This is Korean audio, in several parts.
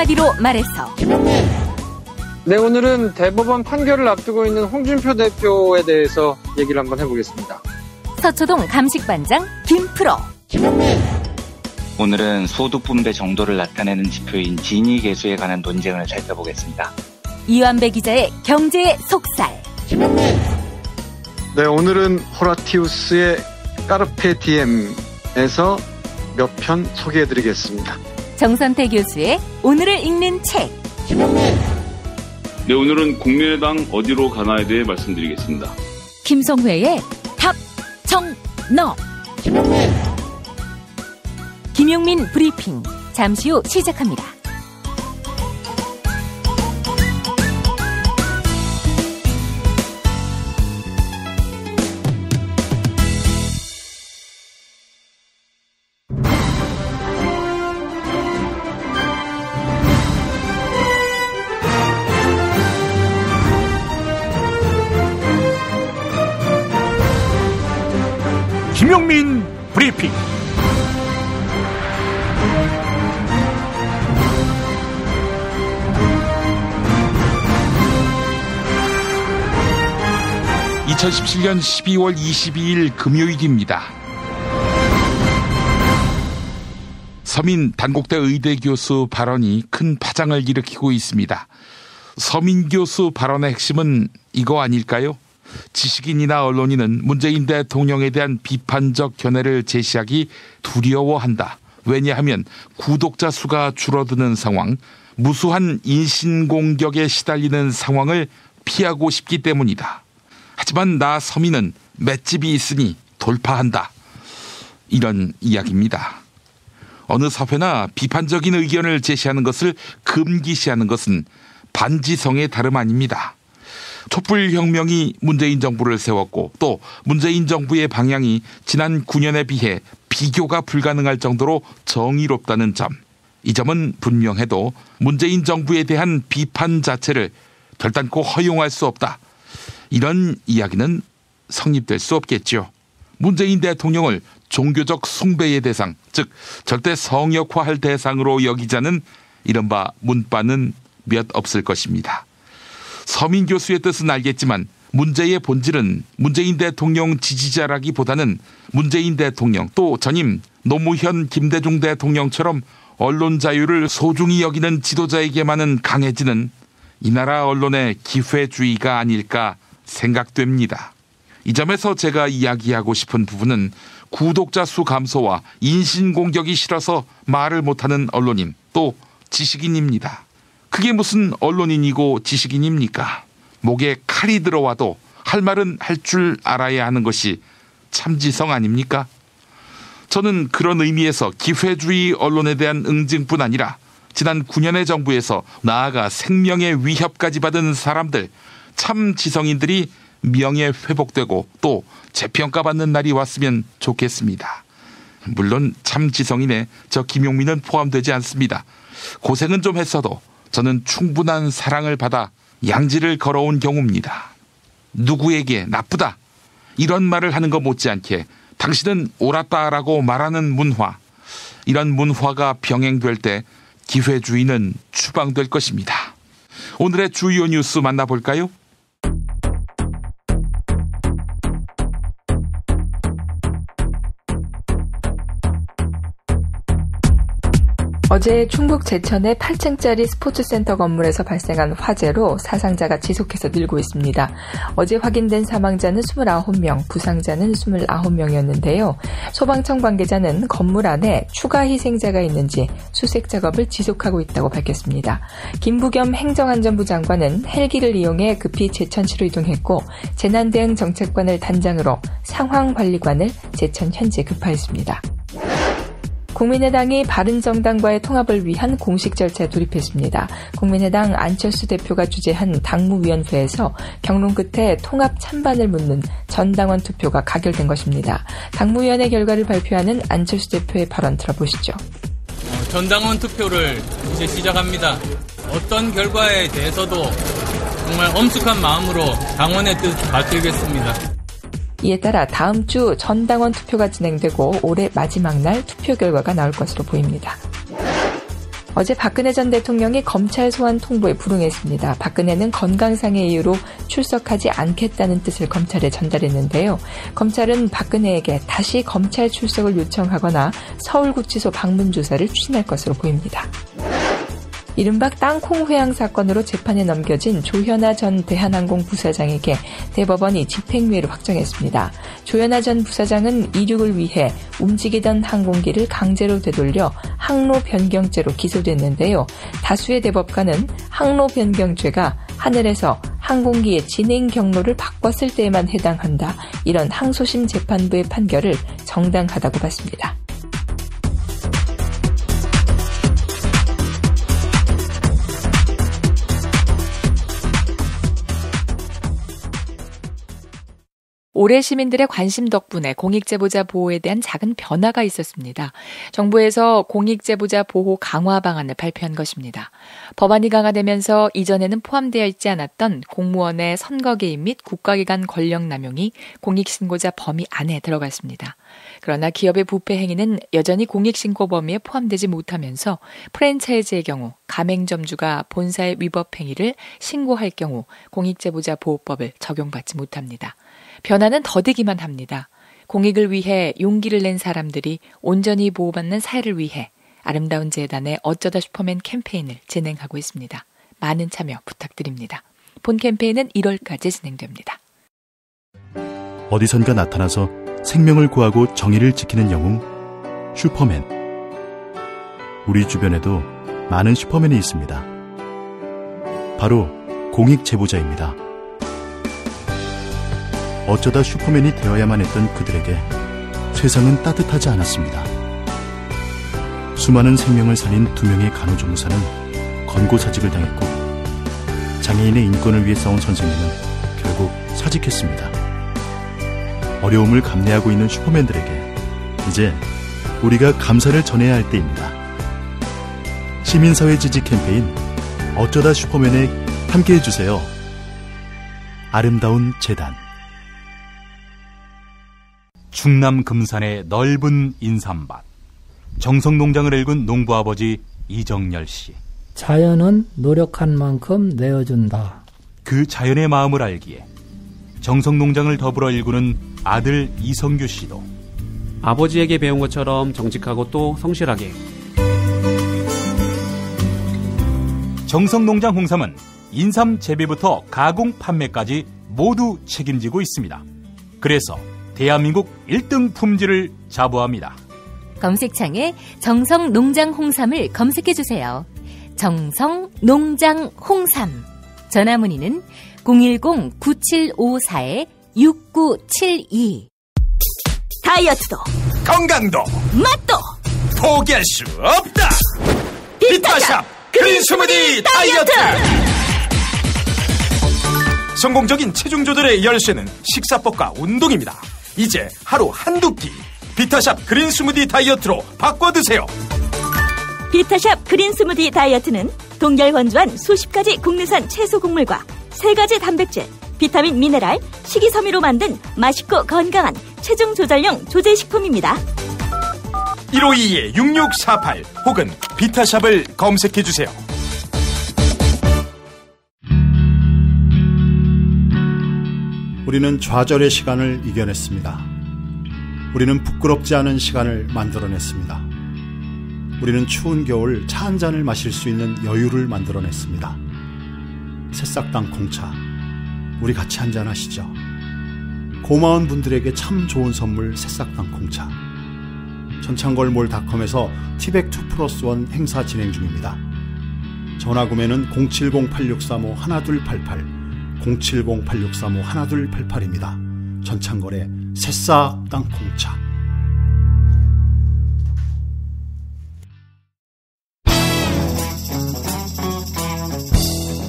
한마디로 말해서 네, 오늘은 대법원 판결을 앞두고 있는 홍준표 대표에 대해서 얘기를 한번 해보겠습니다. 서초동 감식반장 김프로. 오늘은 소득분배 정도를 나타내는 지표인 지니계수에 관한 논쟁을 살펴보겠습니다. 이완배 기자의 경제의 속살. 네, 오늘은 호라티우스의 까르페 디엠에서 몇 편 소개해드리겠습니다. 정선태 교수의 오늘을 읽는 책. 네, 오늘은 국민의당 어디로 가나에 대해 말씀드리겠습니다. 김성회의 답, 정, 너. 김용민 브리핑. 잠시 후 시작합니다. 김용민 브리핑. (2017년 12월 22일) 금요일입니다. 서민 단국대 의대 교수 발언이 큰 파장을 일으키고 있습니다. 서민 교수 발언의 핵심은 이거 아닐까요? 지식인이나 언론인은 문재인 대통령에 대한 비판적 견해를 제시하기 두려워한다. 왜냐하면 구독자 수가 줄어드는 상황, 무수한 인신공격에 시달리는 상황을 피하고 싶기 때문이다. 하지만 나 서민은 맷집이 있으니 돌파한다. 이런 이야기입니다. 어느 사회나 비판적인 의견을 제시하는 것을 금기시하는 것은 반지성의 다름 아닙니다. 촛불혁명이 문재인 정부를 세웠고 또 문재인 정부의 방향이 지난 9년에 비해 비교가 불가능할 정도로 정의롭다는 점. 이 점은 분명해도 문재인 정부에 대한 비판 자체를 결단코 허용할 수 없다. 이런 이야기는 성립될 수 없겠죠. 문재인 대통령을 종교적 숭배의 대상, 즉 절대 성역화할 대상으로 여기자는 이른바 문바는 몇 없을 것입니다. 서민 교수의 뜻은 알겠지만 문제의 본질은 문재인 대통령 지지자라기보다는 문재인 대통령 또 전임 노무현 김대중 대통령처럼 언론 자유를 소중히 여기는 지도자에게만은 강해지는 이 나라 언론의 기회주의가 아닐까 생각됩니다. 이 점에서 제가 이야기하고 싶은 부분은 구독자 수 감소와 인신공격이 싫어서 말을 못하는 언론인 또 지식인입니다. 그게 무슨 언론인이고 지식인입니까? 목에 칼이 들어와도 할 말은 할 줄 알아야 하는 것이 참지성 아닙니까? 저는 그런 의미에서 기회주의 언론에 대한 응징뿐 아니라 지난 9년의 정부에서 나아가 생명의 위협까지 받은 사람들, 참지성인들이 명예 회복되고 또 재평가받는 날이 왔으면 좋겠습니다. 물론 참지성인에 저 김용민은 포함되지 않습니다. 고생은 좀 했어도 저는 충분한 사랑을 받아 양지를 걸어온 경우입니다. 누구에게 나쁘다 이런 말을 하는 것 못지않게 당신은 옳았다라고 말하는 문화, 이런 문화가 병행될 때 기회주의는 추방될 것입니다. 오늘의 주요 뉴스 만나볼까요? 어제 충북 제천의 8층짜리 스포츠센터 건물에서 발생한 화재로 사상자가 지속해서 늘고 있습니다. 어제 확인된 사망자는 29명, 부상자는 29명이었는데요. 소방청 관계자는 건물 안에 추가 희생자가 있는지 수색 작업을 지속하고 있다고 밝혔습니다. 김부겸 행정안전부 장관은 헬기를 이용해 급히 제천시로 이동했고 재난대응 정책관을 단장으로 상황관리관을 제천 현지에 급파했습니다. 국민의당이 바른정당과의 통합을 위한 공식 절차에 돌입했습니다. 국민의당 안철수 대표가 주재한 당무위원회에서 경론 끝에 통합 찬반을 묻는 전당원 투표가 가결된 것입니다. 당무위원회 결과를 발표하는 안철수 대표의 발언 들어보시죠. 전당원 투표를 이제 시작합니다. 어떤 결과에 대해서도 정말 엄숙한 마음으로 당원의 뜻 밝히겠습니다. 이에 따라 다음 주 전당원 투표가 진행되고 올해 마지막 날 투표 결과가 나올 것으로 보입니다. 어제 박근혜 전 대통령이 검찰 소환 통보에 불응했습니다. 박근혜는 건강상의 이유로 출석하지 않겠다는 뜻을 검찰에 전달했는데요. 검찰은 박근혜에게 다시 검찰 출석을 요청하거나 서울구치소 방문 조사를 추진할 것으로 보입니다. 이른바 땅콩 회항 사건으로 재판에 넘겨진 조현아 전 대한항공 부사장에게 대법원이 집행유예를 확정했습니다. 조현아 전 부사장은 이륙을 위해 움직이던 항공기를 강제로 되돌려 항로 변경죄로 기소됐는데요. 다수의 대법관은 항로 변경죄가 하늘에서 항공기의 진행 경로를 바꿨을 때에만 해당한다. 이런 항소심 재판부의 판결을 정당하다고 봤습니다. 올해 시민들의 관심 덕분에 공익제보자 보호에 대한 작은 변화가 있었습니다. 정부에서 공익제보자 보호 강화 방안을 발표한 것입니다. 법안이 강화되면서 이전에는 포함되어 있지 않았던 공무원의 선거 개입 및 국가기관 권력 남용이 공익신고자 범위 안에 들어갔습니다. 그러나 기업의 부패 행위는 여전히 공익신고 범위에 포함되지 못하면서 프랜차이즈의 경우 가맹점주가 본사의 위법 행위를 신고할 경우 공익제보자 보호법을 적용받지 못합니다. 변화는 더디기만 합니다. 공익을 위해 용기를 낸 사람들이 온전히 보호받는 사회를 위해 아름다운 재단의 어쩌다 슈퍼맨 캠페인을 진행하고 있습니다. 많은 참여 부탁드립니다. 본 캠페인은 1월까지 진행됩니다. 어디선가 나타나서 생명을 구하고 정의를 지키는 영웅, 슈퍼맨. 우리 주변에도 많은 슈퍼맨이 있습니다. 바로 공익제보자입니다. 어쩌다 슈퍼맨이 되어야만 했던 그들에게 세상은 따뜻하지 않았습니다. 수많은 생명을 살린 2명의 간호조무사는 권고사직을 당했고 장애인의 인권을 위해 싸운 선생님은 결국 사직했습니다. 어려움을 감내하고 있는 슈퍼맨들에게 이제 우리가 감사를 전해야 할 때입니다. 시민사회 지지 캠페인 어쩌다 슈퍼맨에 함께해주세요. 아름다운 재단. 충남 금산의 넓은 인삼밭, 정성농장을 일군 농부아버지 이정열 씨. 자연은 노력한 만큼 내어준다. 그 자연의 마음을 알기에 정성농장을 더불어 일구는 아들 이성규 씨도 아버지에게 배운 것처럼 정직하고 또 성실하게. 정성농장 홍삼은 인삼 재배부터 가공 판매까지 모두 책임지고 있습니다. 그래서 대한민국 1등 품질을 자부합니다. 검색창에 정성농장 홍삼을 검색해주세요. 정성농장 홍삼. 전화문의는 010-9754-6972. 다이어트도 건강도 맛도 포기할 수 없다. 비타샵 그린 스무디 다이어트. 성공적인 체중 조절의 열쇠는 식사법과 운동입니다. 이제 하루 한두 끼 비타샵 그린 스무디 다이어트로 바꿔 드세요. 비타샵 그린 스무디 다이어트는 동결 건조한 수십 가지 국내산 채소 곡물과 3가지 단백질, 비타민, 미네랄, 식이섬유로 만든 맛있고 건강한 체중 조절용 조제식품입니다. 1522-6648 혹은 비타샵을 검색해 주세요. 우리는 좌절의 시간을 이겨냈습니다. 우리는 부끄럽지 않은 시간을 만들어냈습니다. 우리는 추운 겨울 차 한 잔을 마실 수 있는 여유를 만들어냈습니다. 새싹당 콩차, 우리 같이 한잔 하시죠. 고마운 분들에게 참 좋은 선물 새싹당 콩차. 전창걸몰닷컴에서 티백2+1 행사 진행 중입니다. 전화 구매는 070-8635-1288 070-8635-1288입니다. 전창걸의 새싹 땅콩차.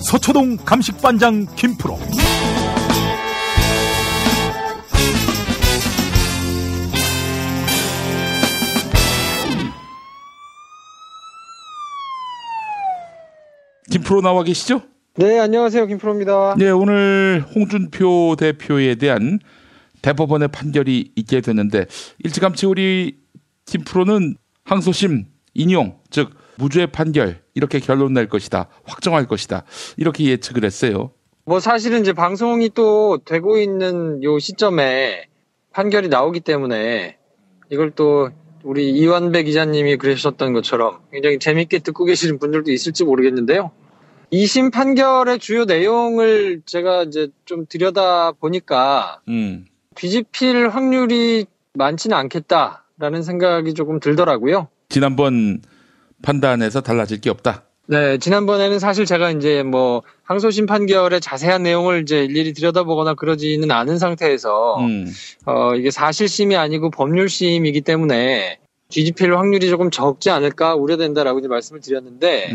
서초동 감식반장 김프로. 김프로 나와 계시죠? 네, 안녕하세요. 김프로입니다. 네, 오늘 홍준표 대표에 대한 대법원의 판결이 있게 됐는데 일찌감치 우리 김프로는 항소심 인용, 즉 무죄 판결 이렇게 결론 낼 것이다. 확정할 것이다. 이렇게 예측을 했어요. 뭐 사실은 이제 방송이 또 되고 있는 요 시점에 판결이 나오기 때문에 이걸 또 우리 이완배 기자님이 그러셨던 것처럼 굉장히 재밌게 듣고 계시는 분들도 있을지 모르겠는데요. 2심 판결의 주요 내용을 제가 이제 좀 들여다 보니까 뒤집힐 확률이 많지는 않겠다라는 생각이 조금 들더라고요. 지난번 판단에서 달라질 게 없다. 네, 지난번에는 사실 제가 이제 뭐 항소심 판결의 자세한 내용을 이제 일일이 들여다보거나 그러지는 않은 상태에서 이게 사실심이 아니고 법률심이기 때문에 뒤집힐 확률이 조금 적지 않을까 우려된다라고 이제 말씀을 드렸는데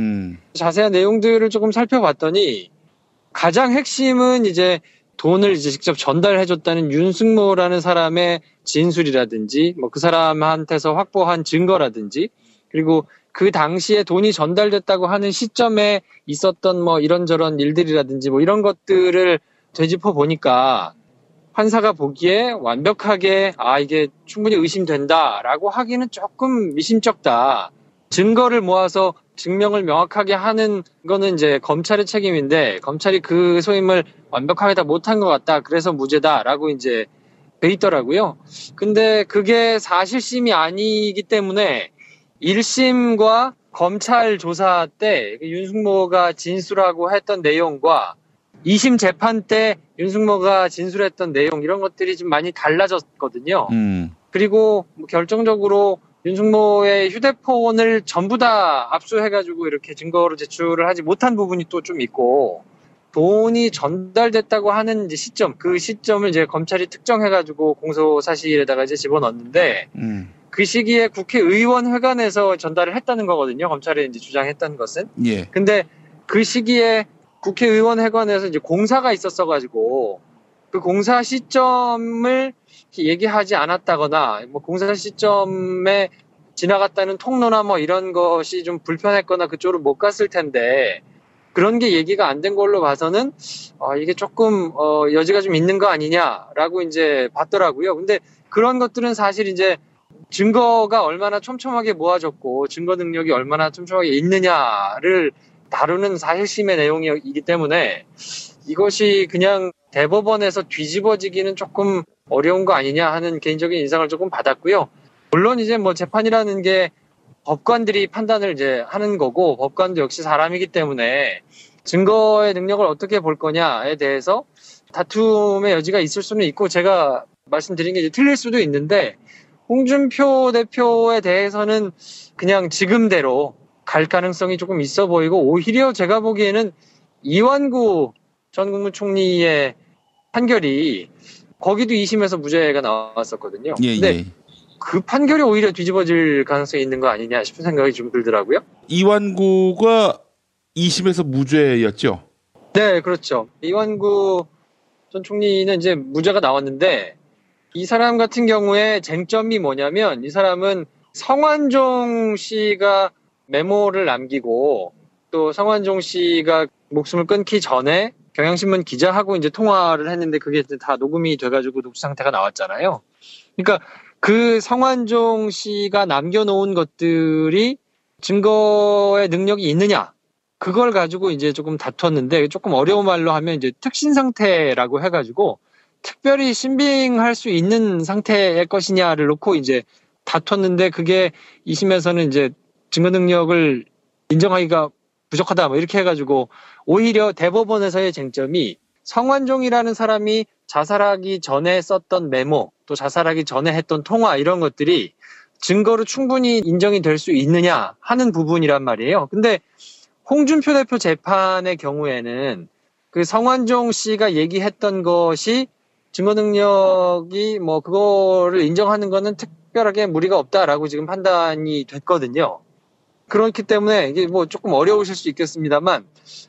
자세한 내용들을 조금 살펴봤더니 가장 핵심은 이제 돈을 이제 직접 전달해줬다는 윤승모라는 사람의 진술이라든지 뭐 그 사람한테서 확보한 증거라든지 그리고 그 당시에 돈이 전달됐다고 하는 시점에 있었던 뭐 이런저런 일들이라든지 뭐 이런 것들을 되짚어 보니까 판사가 보기에 완벽하게 이게 충분히 의심된다라고 하기는 조금 미심쩍다. 증거를 모아서 증명을 명확하게 하는 거는 이제 검찰의 책임인데 검찰이 그 소임을 완벽하게 다 못한 것 같다. 그래서 무죄다라고 이제 돼 있더라고요. 근데 그게 사실심이 아니기 때문에 1심과 검찰 조사 때 윤승모가 진술하고 했던 내용과 2심 재판 때 윤승모가 진술했던 내용 이런 것들이 좀 많이 달라졌거든요. 그리고 결정적으로 윤승모의 휴대폰을 전부 다 압수해가지고 이렇게 증거로 제출을 하지 못한 부분이 또 좀 있고 돈이 전달됐다고 하는 이제 시점, 그 시점을 이제 검찰이 특정해가지고 공소 사실에다가 이제 집어넣었는데 그 시기에 국회의원 회관에서 전달을 했다는 거거든요. 검찰이 이제 주장했다는 것은. 예. 근데 그 시기에 국회의원 회관에서 이제 공사가 있었어가지고 그 공사 시점을 얘기하지 않았다거나 뭐 공사 시점에 지나갔다는 통로나 뭐 이런 것이 좀 불편했거나 그쪽으로 못 갔을 텐데 그런 게 얘기가 안 된 걸로 봐서는 이게 조금 여지가 좀 있는 거 아니냐라고 이제 봤더라고요. 근데 그런 것들은 사실 이제 증거가 얼마나 촘촘하게 모아졌고 증거 능력이 얼마나 촘촘하게 있느냐를 다루는 사실심의 내용이기 때문에 이것이 그냥 대법원에서 뒤집어지기는 조금 어려운 거 아니냐 하는 개인적인 인상을 조금 받았고요. 물론 이제 뭐 재판이라는 게 법관들이 판단을 이제 하는 거고 법관도 역시 사람이기 때문에 증거의 능력을 어떻게 볼 거냐에 대해서 다툼의 여지가 있을 수는 있고 제가 말씀드린 게 이제 틀릴 수도 있는데 홍준표 대표에 대해서는 그냥 지금대로 갈 가능성이 조금 있어 보이고 오히려 제가 보기에는 이완구 전 국무총리의 판결이 거기도 2심에서 무죄가 나왔었거든요. 근데 그 판결이 오히려 뒤집어질 가능성이 있는 거 아니냐 싶은 생각이 좀 들더라고요. 이완구가 2심에서 무죄였죠? 네, 그렇죠. 이완구 전 총리는 이제 무죄가 나왔는데 이 사람 같은 경우에 쟁점이 뭐냐면 이 사람은 성완종 씨가 메모를 남기고 또 성완종 씨가 목숨을 끊기 전에 경향신문 기자하고 이제 통화를 했는데 그게 다 녹음이 돼가지고 녹취 상태가 나왔잖아요. 그러니까 그 성완종 씨가 남겨놓은 것들이 증거의 능력이 있느냐 그걸 가지고 이제 조금 다퉜는데 조금 어려운 말로 하면 이제 특신 상태라고 해가지고 특별히 신빙할 수 있는 상태의 것이냐를 놓고 이제 다퉜는데 그게 2심에서는 이제 증거 능력을 인정하기가 부족하다 뭐 이렇게 해가지고 오히려 대법원에서의 쟁점이 성완종이라는 사람이 자살하기 전에 썼던 메모 또 자살하기 전에 했던 통화 이런 것들이 증거로 충분히 인정이 될 수 있느냐 하는 부분이란 말이에요. 근데 홍준표 대표 재판의 경우에는 그 성완종 씨가 얘기했던 것이 증거 능력이 뭐 그거를 인정하는 거는 특별하게 무리가 없다라고 지금 판단이 됐거든요. 그렇기 때문에 이게 뭐 조금 어려우실 수 있겠습니다만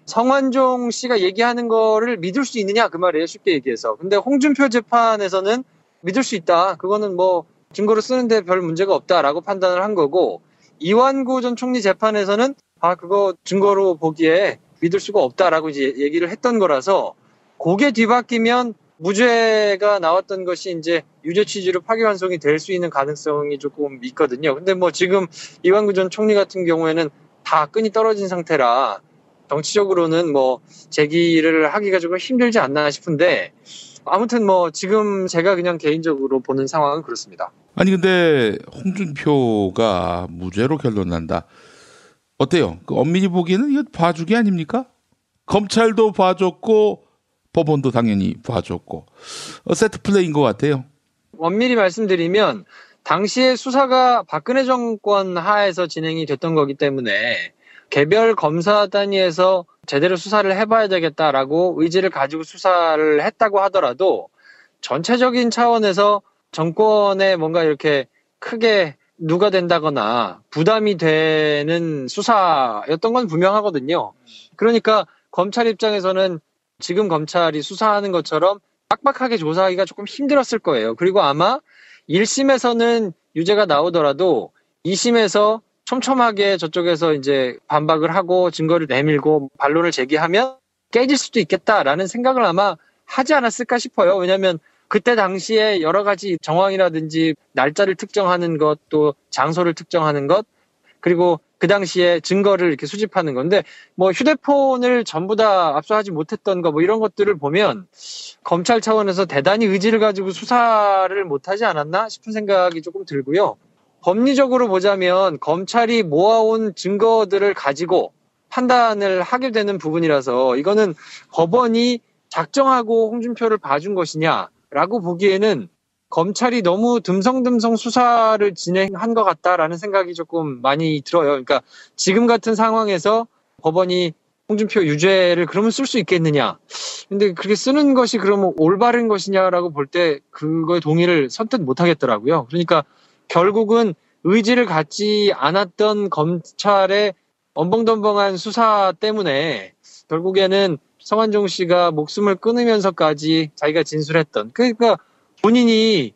성완종 씨가 얘기하는 거를 믿을 수 있느냐 그 말이에요. 쉽게 얘기해서. 근데 홍준표 재판에서는 믿을 수 있다. 그거는 뭐 증거로 쓰는데 별 문제가 없다라고 판단을 한 거고 이완구 전 총리 재판에서는 그거 증거로 보기에 믿을 수가 없다라고 이제 얘기를 했던 거라서 그게 뒤바뀌면 무죄가 나왔던 것이 이제 유죄 취지로 파기환송이 될 수 있는 가능성이 조금 있거든요. 근데 뭐 지금 이완구 전 총리 같은 경우에는 다 끈이 떨어진 상태라 정치적으로는 뭐 제기를 하기가 조금 힘들지 않나 싶은데 아무튼 뭐 지금 제가 그냥 개인적으로 보는 상황은 그렇습니다. 아니 근데 홍준표가 무죄로 결론난다. 어때요? 그 엄밀히 보기에는 이거 봐주기 아닙니까? 검찰도 봐줬고 법원도 당연히 봐줬고 세트 플레이인 것 같아요. 엄밀히 말씀드리면 당시에 수사가 박근혜 정권 하에서 진행이 됐던 거기 때문에 개별 검사 단위에서 제대로 수사를 해봐야 되겠다라고 의지를 가지고 수사를 했다고 하더라도 전체적인 차원에서 정권에 뭔가 이렇게 크게 누가 된다거나 부담이 되는 수사였던 건 분명하거든요. 그러니까 검찰 입장에서는 지금 검찰이 수사하는 것처럼 빡빡하게 조사하기가 조금 힘들었을 거예요. 그리고 아마 1심에서는 유죄가 나오더라도 2심에서 촘촘하게 저쪽에서 이제 반박을 하고 증거를 내밀고 반론을 제기하면 깨질 수도 있겠다라는 생각을 아마 하지 않았을까 싶어요. 왜냐하면 그때 당시에 여러 가지 정황이라든지 날짜를 특정하는 것, 또 장소를 특정하는 것, 그리고 그 당시에 증거를 이렇게 수집하는 건데, 뭐 휴대폰을 전부 다 압수하지 못했던 거, 뭐 이런 것들을 보면 검찰 차원에서 대단히 의지를 가지고 수사를 못하지 않았나 싶은 생각이 조금 들고요. 법리적으로 보자면 검찰이 모아온 증거들을 가지고 판단을 하게 되는 부분이라서 이거는 법원이 작정하고 홍준표를 봐준 것이냐라고 보기에는 검찰이 너무 듬성듬성 수사를 진행한 것 같다라는 생각이 조금 많이 들어요. 그러니까 지금 같은 상황에서 법원이 홍준표 유죄를 그러면 쓸 수 있겠느냐. 근데 그렇게 쓰는 것이 그러면 올바른 것이냐라고 볼 때 그거에 동의를 선뜻 못 하겠더라고요. 그러니까 결국은 의지를 갖지 않았던 검찰의 엄벙덤벙한 수사 때문에 결국에는 성완종 씨가 목숨을 끊으면서까지 자기가 진술했던, 그러니까 본인이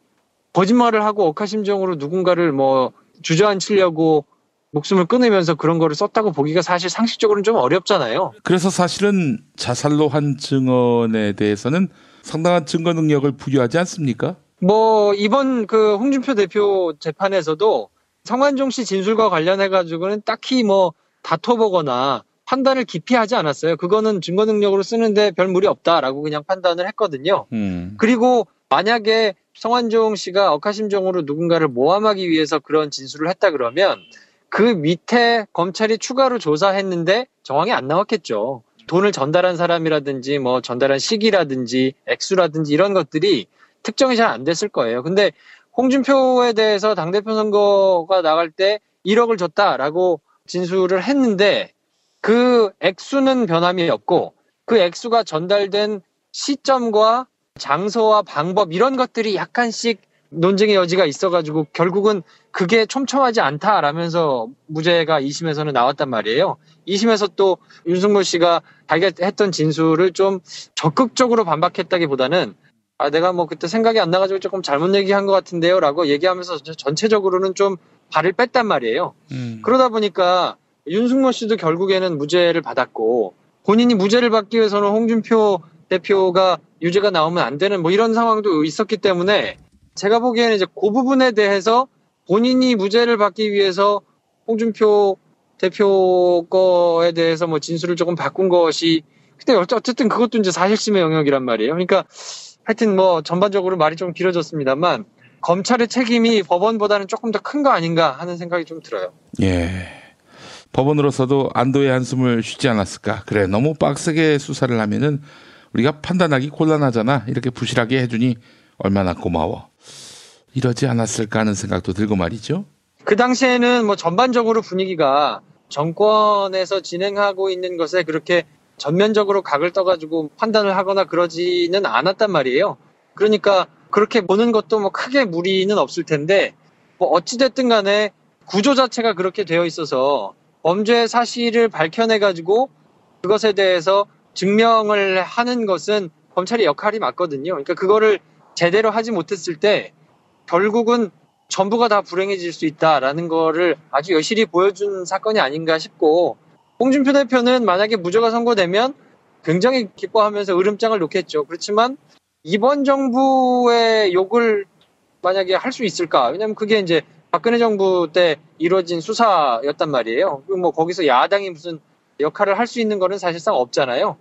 거짓말을 하고 억하심정으로 누군가를 뭐 주저앉히려고 목숨을 끊으면서 그런 거를 썼다고 보기가 사실 상식적으로는 좀 어렵잖아요. 그래서 사실은 자살로 한 증언에 대해서는 상당한 증거 능력을 부여하지 않습니까? 뭐 이번 그 홍준표 대표 재판에서도 성완종 씨 진술과 관련해가지고는 딱히 뭐 다퉈보거나 판단을 깊이 하지 않았어요. 그거는 증거 능력으로 쓰는데 별 무리 없다라고 그냥 판단을 했거든요. 그리고 만약에 성완종 씨가 억하심정으로 누군가를 모함하기 위해서 그런 진술을 했다 그러면 그 밑에 검찰이 추가로 조사했는데 정황이 안 나왔겠죠. 돈을 전달한 사람이라든지 뭐 전달한 시기라든지 액수라든지 이런 것들이 특정이 잘 안 됐을 거예요. 근데 홍준표에 대해서 당대표 선거가 나갈 때 1억을 줬다라고 진술을 했는데 그 액수는 변함이 없고 그 액수가 전달된 시점과 장소와 방법 이런 것들이 약간씩 논쟁의 여지가 있어가지고 결국은 그게 촘촘하지 않다라면서 무죄가 2심에서는 나왔단 말이에요. 2심에서 또 윤석열 씨가 자기가 했던 진술을 좀 적극적으로 반박했다기보다는 내가 뭐 그때 생각이 안 나가지고 조금 잘못 얘기한 것 같은데요 라고 얘기하면서 전체적으로는 좀 발을 뺐단 말이에요. 그러다 보니까 윤석열 씨도 결국에는 무죄를 받았고 본인이 무죄를 받기 위해서는 홍준표 대표가 유죄가 나오면 안 되는 뭐 이런 상황도 있었기 때문에 제가 보기에는 이제 그 부분에 대해서 본인이 무죄를 받기 위해서 홍준표 대표 거에 대해서 뭐 진술을 조금 바꾼 것이 근데 어쨌든 그것도 이제 사실심의 영역이란 말이에요. 그러니까 하여튼 뭐 전반적으로 말이 좀 길어졌습니다만 검찰의 책임이 법원보다는 조금 더 큰 거 아닌가 하는 생각이 좀 들어요. 예. 법원으로서도 안도의 한숨을 쉬지 않았을까. 그래 너무 빡세게 수사를 하면은 우리가 판단하기 곤란하잖아. 이렇게 부실하게 해주니 얼마나 고마워. 이러지 않았을까 하는 생각도 들고 말이죠. 그 당시에는 뭐 전반적으로 분위기가 정권에서 진행하고 있는 것에 그렇게 전면적으로 각을 떠가지고 판단을 하거나 그러지는 않았단 말이에요. 그러니까 그렇게 보는 것도 뭐 크게 무리는 없을 텐데 뭐 어찌됐든 간에 구조 자체가 그렇게 되어 있어서 범죄 사실을 밝혀내가지고 그것에 대해서 증명을 하는 것은 검찰의 역할이 맞거든요. 그러니까 그거를 제대로 하지 못했을 때 결국은 전부가 다 불행해질 수 있다라는 거를 아주 여실히 보여준 사건이 아닌가 싶고 홍준표 대표는 만약에 무죄가 선고되면 굉장히 기뻐하면서 으름장을 놓겠죠. 그렇지만 이번 정부의 욕을 만약에 할 수 있을까? 왜냐하면 그게 이제 박근혜 정부 때 이루어진 수사였단 말이에요. 뭐 거기서 야당이 무슨 역할을 할 수 있는 거는 사실상 없잖아요.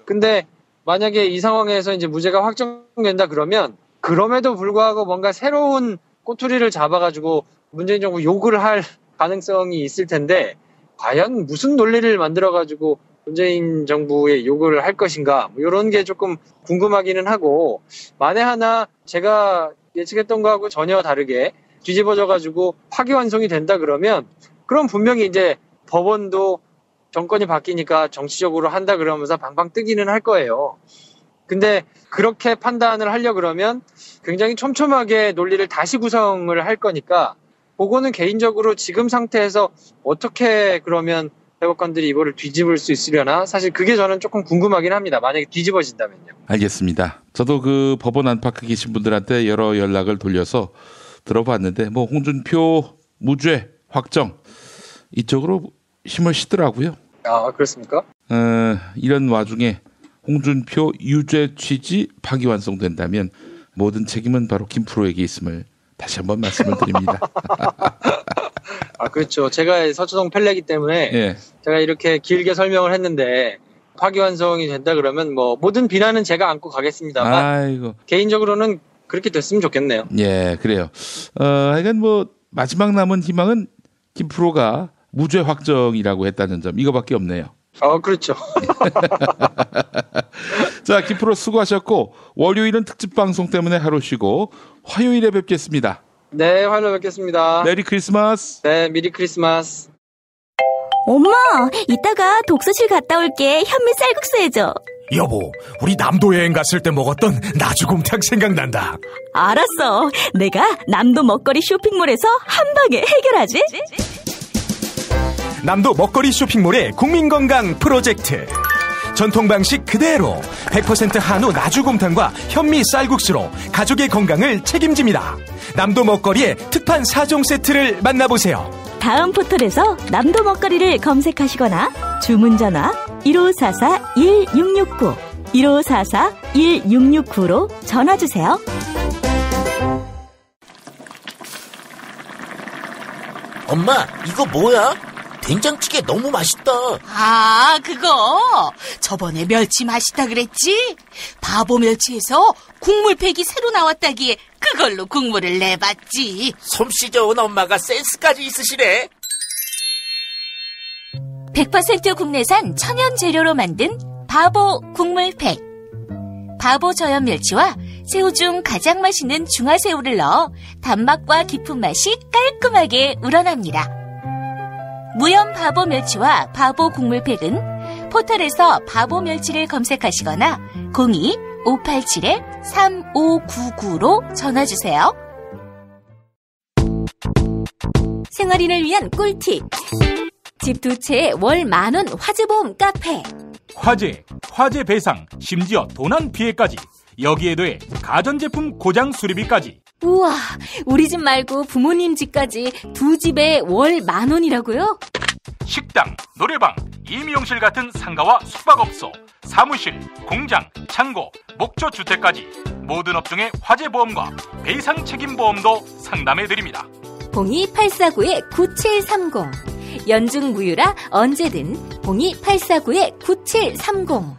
근데 만약에 이 상황에서 이제 무죄가 확정된다 그러면 그럼에도 불구하고 뭔가 새로운 꼬투리를 잡아가지고 문재인 정부 욕을 할 가능성이 있을 텐데 과연 무슨 논리를 만들어가지고 문재인 정부의 욕을 할 것인가 뭐 이런 게 조금 궁금하기는 하고 만에 하나 제가 예측했던 거하고 전혀 다르게 뒤집어져가지고 파기환송이 된다 그러면 그럼 분명히 이제 법원도 정권이 바뀌니까 정치적으로 한다 그러면서 방방 뜨기는 할 거예요. 근데 그렇게 판단을 하려 그러면 굉장히 촘촘하게 논리를 다시 구성을 할 거니까 그거는 개인적으로 지금 상태에서 어떻게 그러면 대법관들이 이거를 뒤집을 수 있으려나 사실 그게 저는 조금 궁금하긴 합니다. 만약에 뒤집어진다면요. 알겠습니다. 저도 그 법원 안팎에 계신 분들한테 여러 연락을 돌려서 들어봤는데 뭐 홍준표 무죄 확정 이쪽으로 힘을 쉬더라고요. 아 그렇습니까? 이런 와중에 홍준표 유죄 취지 파기환송된다면 모든 책임은 바로 김프로에게 있음을 다시 한번 말씀을 드립니다. 아 그렇죠. 제가 서초동 펠레기 때문에 예. 제가 이렇게 길게 설명을 했는데 파기환송이 된다 그러면 뭐 모든 비난은 제가 안고 가겠습니다만 아이고. 개인적으로는 그렇게 됐으면 좋겠네요. 예, 그래요. 하여간 뭐 마지막 남은 희망은 김프로가 무죄 확정이라고 했다는 점 이거밖에 없네요. 그렇죠. 자, 김프로 수고하셨고 월요일은 특집 방송 때문에 하루 쉬고 화요일에 뵙겠습니다. 네, 화요일에 뵙겠습니다. 메리 크리스마스. 네, 미리 크리스마스. 엄마, 이따가 독서실 갔다 올게. 현미 쌀국수 해줘. 여보, 우리 남도 여행 갔을 때 먹었던 나주곰탕 생각난다. 알았어. 내가 남도 먹거리 쇼핑몰에서 한 방에 해결하지. 남도 먹거리 쇼핑몰의 국민건강 프로젝트. 전통 방식 그대로 100% 한우 나주곰탕과 현미 쌀국수로 가족의 건강을 책임집니다. 남도 먹거리의 특판 4종 세트를 만나보세요. 다음 포털에서 남도 먹거리를 검색하시거나 주문 전화 1544-1669 1544-1669로 전화주세요. 엄마, 이거 뭐야? 된장찌개 너무 맛있다. 아, 그거 저번에 멸치 맛있다 그랬지? 바보 멸치에서 국물팩이 새로 나왔다기에 그걸로 국물을 내봤지. 솜씨 좋은 엄마가 센스까지 있으시네. 100% 국내산 천연 재료로 만든 바보 국물팩. 바보 저염 멸치와 새우 중 가장 맛있는 중화새우를 넣어 단맛과 깊은 맛이 깔끔하게 우러납니다. 무염 바보 멸치와 바보 국물팩은 포털에서 바보 멸치를 검색하시거나 02-587-3599로 전화주세요. 생활인을 위한 꿀팁. 집 두 채에 월 10,000원 화재보험 카페. 화재 배상, 심지어 도난 피해까지. 여기에 더해 가전제품 고장 수리비까지. 우와, 우리 집 말고 부모님 집까지 두 집에 월 10,000원이라고요? 식당, 노래방, 임용실 같은 상가와 숙박업소, 사무실, 공장, 창고, 목조주택까지 모든 업종의 화재보험과 배상 책임보험도 상담해드립니다. 02849-9730 연중 무휴라 언제든 02849-9730.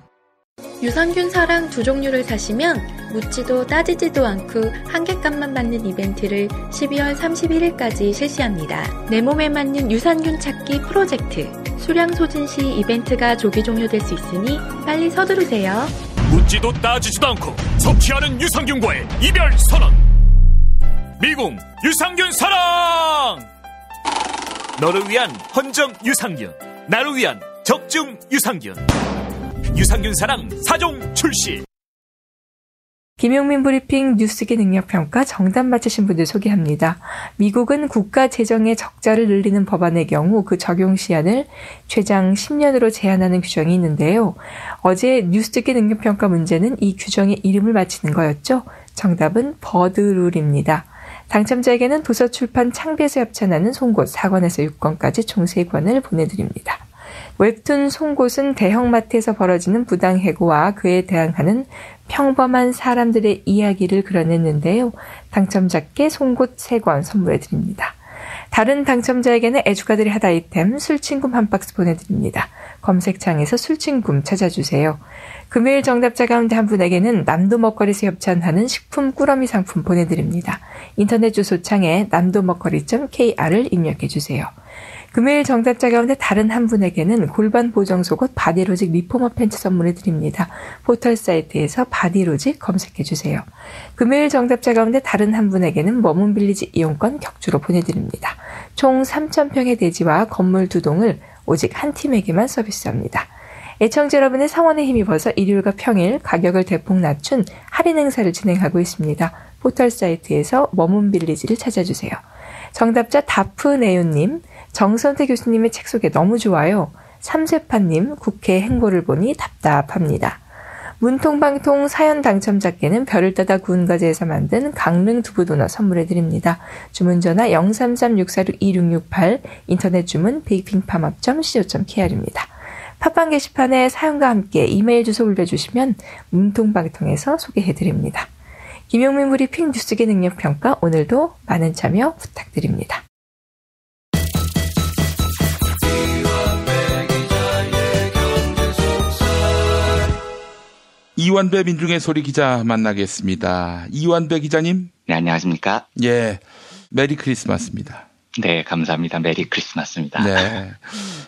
유산균 사랑 두 종류를 사시면 묻지도 따지지도 않고 한 객값만 받는 이벤트를 12월 31일까지 실시합니다. 내 몸에 맞는 유산균 찾기 프로젝트. 수량 소진 시 이벤트가 조기 종료될 수 있으니 빨리 서두르세요. 묻지도 따지지도 않고 섭취하는 유산균과의 이별 선언. 미궁 유산균 사랑. 너를 위한 헌정 유산균, 나를 위한 적중 유산균. 유산균 사랑 4종 출시. 김용민 브리핑 뉴스계 능력평가 정답 맞히신 분들 소개합니다. 미국은 국가 재정의 적자를 늘리는 법안의 경우 그 적용 시한을 최장 10년으로 제한하는 규정이 있는데요. 어제 뉴스계 능력평가 문제는 이 규정의 이름을 맞히는 거였죠. 정답은 버드룰입니다. 당첨자에게는 도서출판 창비에서 협찬하는 송곳 4권에서 6권까지 총 3권을 보내드립니다. 웹툰 송곳은 대형마트에서 벌어지는 부당해고와 그에 대항하는 평범한 사람들의 이야기를 그려냈는데요. 당첨자께 송곳 3권 선물해드립니다. 다른 당첨자에게는 애주가들이 한 아이템 술친굼 한 박스 보내드립니다. 검색창에서 술친굼 찾아주세요. 금요일 정답자 가운데 한 분에게는 남도 먹거리에서 협찬하는 식품 꾸러미 상품 보내드립니다. 인터넷 주소창에 남도먹거리.kr을 입력해주세요. 금요일 정답자 가운데 다른 한 분에게는 골반 보정 속옷 바디로직 리포머 팬츠 선물해드립니다. 포털 사이트에서 바디로직 검색해주세요. 금요일 정답자 가운데 다른 한 분에게는 머문빌리지 이용권 격주로 보내드립니다. 총 3,000평의 대지와 건물 2동을 오직 한 팀에게만 서비스합니다. 애청자 여러분의 성원에 힘입어서 일요일과 평일 가격을 대폭 낮춘 할인 행사를 진행하고 있습니다. 포털 사이트에서 머문빌리지를 찾아주세요. 정답자 다프네요님, 정선태 교수님의 책 소개 너무 좋아요. 삼세파님, 국회 행보를 보니 답답합니다. 문통방통 사연 당첨자께는 별을 따다 구운 과자에서 만든 강릉 두부도넛 선물해드립니다. 주문 전화 033-646-2668, 인터넷 주문 베이킹팜업.co.kr입니다. 팟빵 게시판에 사연과 함께 이메일 주소 올려주시면 문통방통에서 소개해드립니다. 김용민 브리핑 뉴스계 능력평가, 오늘도 많은 참여 부탁드립니다. 이완배 민중의 소리 기자 만나겠습니다. 이완배 기자님. 네, 안녕하십니까? 예, 메리 크리스마스입니다. 네, 감사합니다. 메리 크리스마스입니다. 네,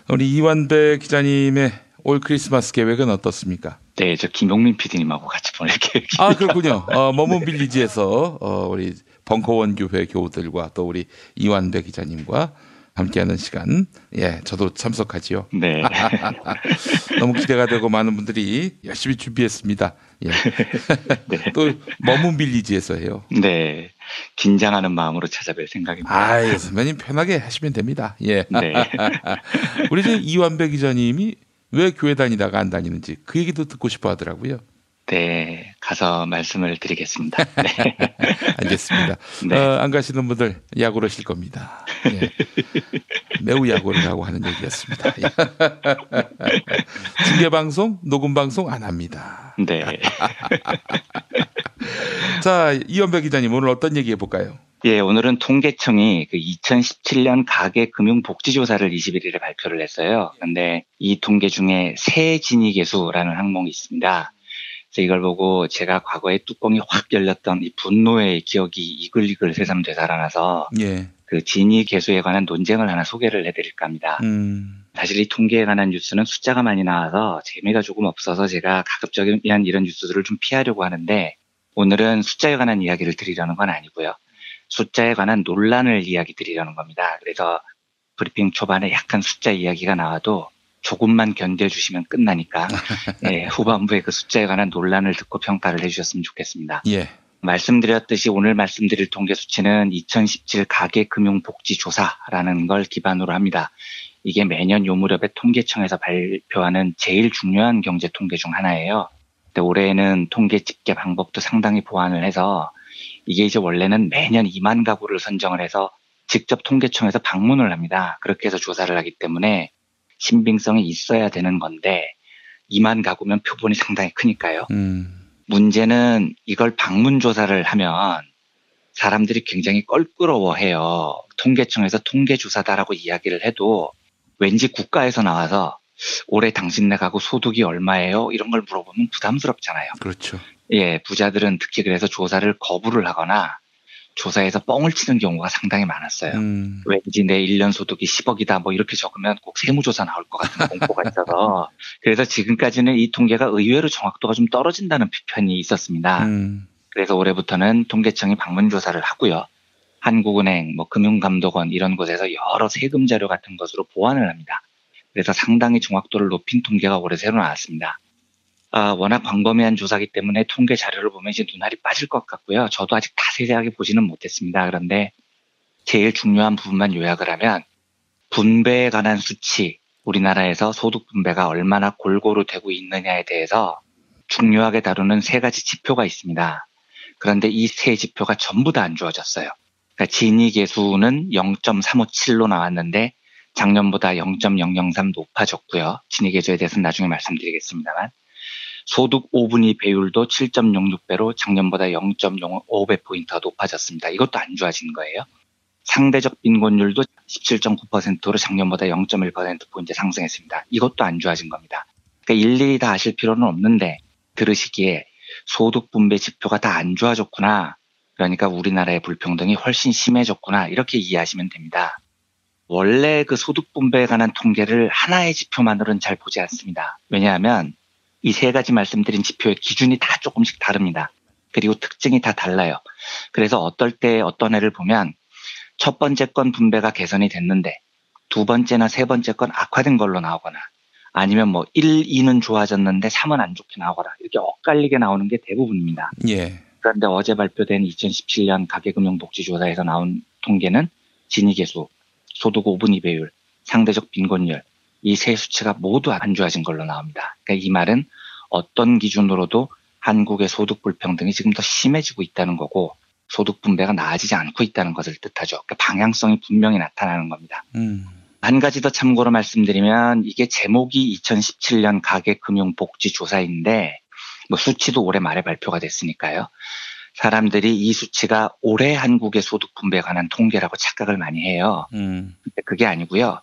우리 이완배 기자님의 올 크리스마스 계획은 어떻습니까? 네, 저 김용민 PD님하고 같이 보낼 계획입니다. 아, 그렇군요. 머문빌리지에서 우리 벙커원 교회 교우들과 또 우리 이완배 기자님과 함께하는 시간, 예, 저도 참석하지요. 네. 너무 기대가 되고 많은 분들이 열심히 준비했습니다. 예. 네. 또 머문빌리지에서 해요. 네, 긴장하는 마음으로 찾아뵐 생각입니다. 아, 선배님 편하게 하시면 됩니다. 예. 네. 우리 이제 이완배 기자님이 왜 교회 다니다가 안 다니는지 그 얘기도 듣고 싶어 하더라고요. 네, 가서 말씀을 드리겠습니다. 네. 알겠습니다. 네. 안 가시는 분들 약오르실 겁니다. 예. 매우 약오르라고 하는 얘기였습니다. 중계방송, 녹음방송 안 합니다. 네. 자, 이완배 기자님 오늘 어떤 얘기 해볼까요? 예, 오늘은 통계청이 그 2017년 가계금융복지조사를 21일에 발표를 했어요. 그런데 이 통계 중에 세진위계수라는 항목이 있습니다. 그래서 이걸 보고 제가 과거에 뚜껑이 확 열렸던 이 분노의 기억이 이글이글 새삼 되살아나서 예. 그 진위계수에 관한 논쟁을 하나 소개를 해드릴까 합니다. 사실 이 통계에 관한 뉴스는 숫자가 많이 나와서 재미가 조금 없어서 제가 가급적이면 이런 뉴스들을 좀 피하려고 하는데 오늘은 숫자에 관한 이야기를 드리려는 건 아니고요. 숫자에 관한 논란을 이야기 드리려는 겁니다. 그래서 브리핑 초반에 약간 숫자 이야기가 나와도 조금만 견뎌주시면 끝나니까 예, 후반부에 그 숫자에 관한 논란을 듣고 평가를 해주셨으면 좋겠습니다. 예. 말씀드렸듯이 오늘 말씀드릴 통계 수치는 2017 가계금융복지조사라는 걸 기반으로 합니다. 이게 매년 요 무렵에 통계청에서 발표하는 제일 중요한 경제 통계 중 하나예요. 근데 올해에는 통계 집계 방법도 상당히 보완을 해서 이게 이제 원래는 매년 2만 가구를 선정을 해서 직접 통계청에서 방문을 합니다. 그렇게 해서 조사를 하기 때문에 신빙성이 있어야 되는 건데 2만 가구면 표본이 상당히 크니까요. 문제는 이걸 방문 조사를 하면 사람들이 굉장히 껄끄러워해요. 통계청에서 통계조사다라고 이야기를 해도 왠지 국가에서 나와서 올해 당신네 가구 소득이 얼마예요? 이런 걸 물어보면 부담스럽잖아요. 그렇죠. 예, 부자들은 특히 그래서 조사를 거부를 하거나 조사에서 뻥을 치는 경우가 상당히 많았어요. 왠지 내 1년 소득이 10억이다 뭐 이렇게 적으면 꼭 세무조사 나올 것 같은 공포가 있어서 그래서 지금까지는 이 통계가 의외로 정확도가 좀 떨어진다는 비판이 있었습니다. 그래서 올해부터는 통계청이 방문조사를 하고요. 한국은행, 뭐 금융감독원 이런 곳에서 여러 세금 자료 같은 것으로 보완을 합니다. 그래서 상당히 정확도를 높인 통계가 올해 새로 나왔습니다. 워낙 광범위한 조사이기 때문에 통계 자료를 보면 이제 눈알이 빠질 것 같고요. 저도 아직 다 세세하게 보지는 못했습니다. 그런데 제일 중요한 부분만 요약을 하면 분배에 관한 수치, 우리나라에서 소득 분배가 얼마나 골고루 되고 있느냐에 대해서 중요하게 다루는 3가지 지표가 있습니다. 그런데 이 3지표가 전부 다 안 주어졌어요. 그러니까 진위계수는 0.357로 나왔는데 작년보다 0.003 높아졌고요. 진위계수에 대해서는 나중에 말씀드리겠습니다만 소득 5분위 배율도 7.06배로 작년보다 0.05배포인트가 높아졌습니다. 이것도 안 좋아진 거예요. 상대적 빈곤율도 17.9%로 작년보다 0.1%포인트 상승했습니다. 이것도 안 좋아진 겁니다. 그러니까 일일이 다 아실 필요는 없는데 들으시기에 소득 분배 지표가 다 안 좋아졌구나. 그러니까 우리나라의 불평등이 훨씬 심해졌구나. 이렇게 이해하시면 됩니다. 원래 그 소득 분배에 관한 통계를 하나의 지표만으로는 잘 보지 않습니다. 왜냐하면 이 세 가지 말씀드린 지표의 기준이 다 조금씩 다릅니다. 그리고 특징이 다 달라요. 그래서 어떨 때 어떤 해를 보면 첫 번째 건 분배가 개선이 됐는데 두 번째나 세 번째 건 악화된 걸로 나오거나 아니면 뭐 1, 2는 좋아졌는데 3은 안 좋게 나오거나 이렇게 엇갈리게 나오는 게 대부분입니다. 예. 그런데 어제 발표된 2017년 가계금융복지조사에서 나온 통계는 지니계수, 소득 5분위 배율, 상대적 빈곤율 이 세 수치가 모두 안 좋아진 걸로 나옵니다. 그러니까 이 말은 어떤 기준으로도 한국의 소득 불평등이 지금 더 심해지고 있다는 거고 소득 분배가 나아지지 않고 있다는 것을 뜻하죠. 그러니까 방향성이 분명히 나타나는 겁니다. 한 가지 더 참고로 말씀드리면 이게 제목이 2017년 가계금융복지조사인데 뭐 수치도 올해 말에 발표가 됐으니까요. 사람들이 이 수치가 올해 한국의 소득 분배에 관한 통계라고 착각을 많이 해요. 근데 그게 아니고요.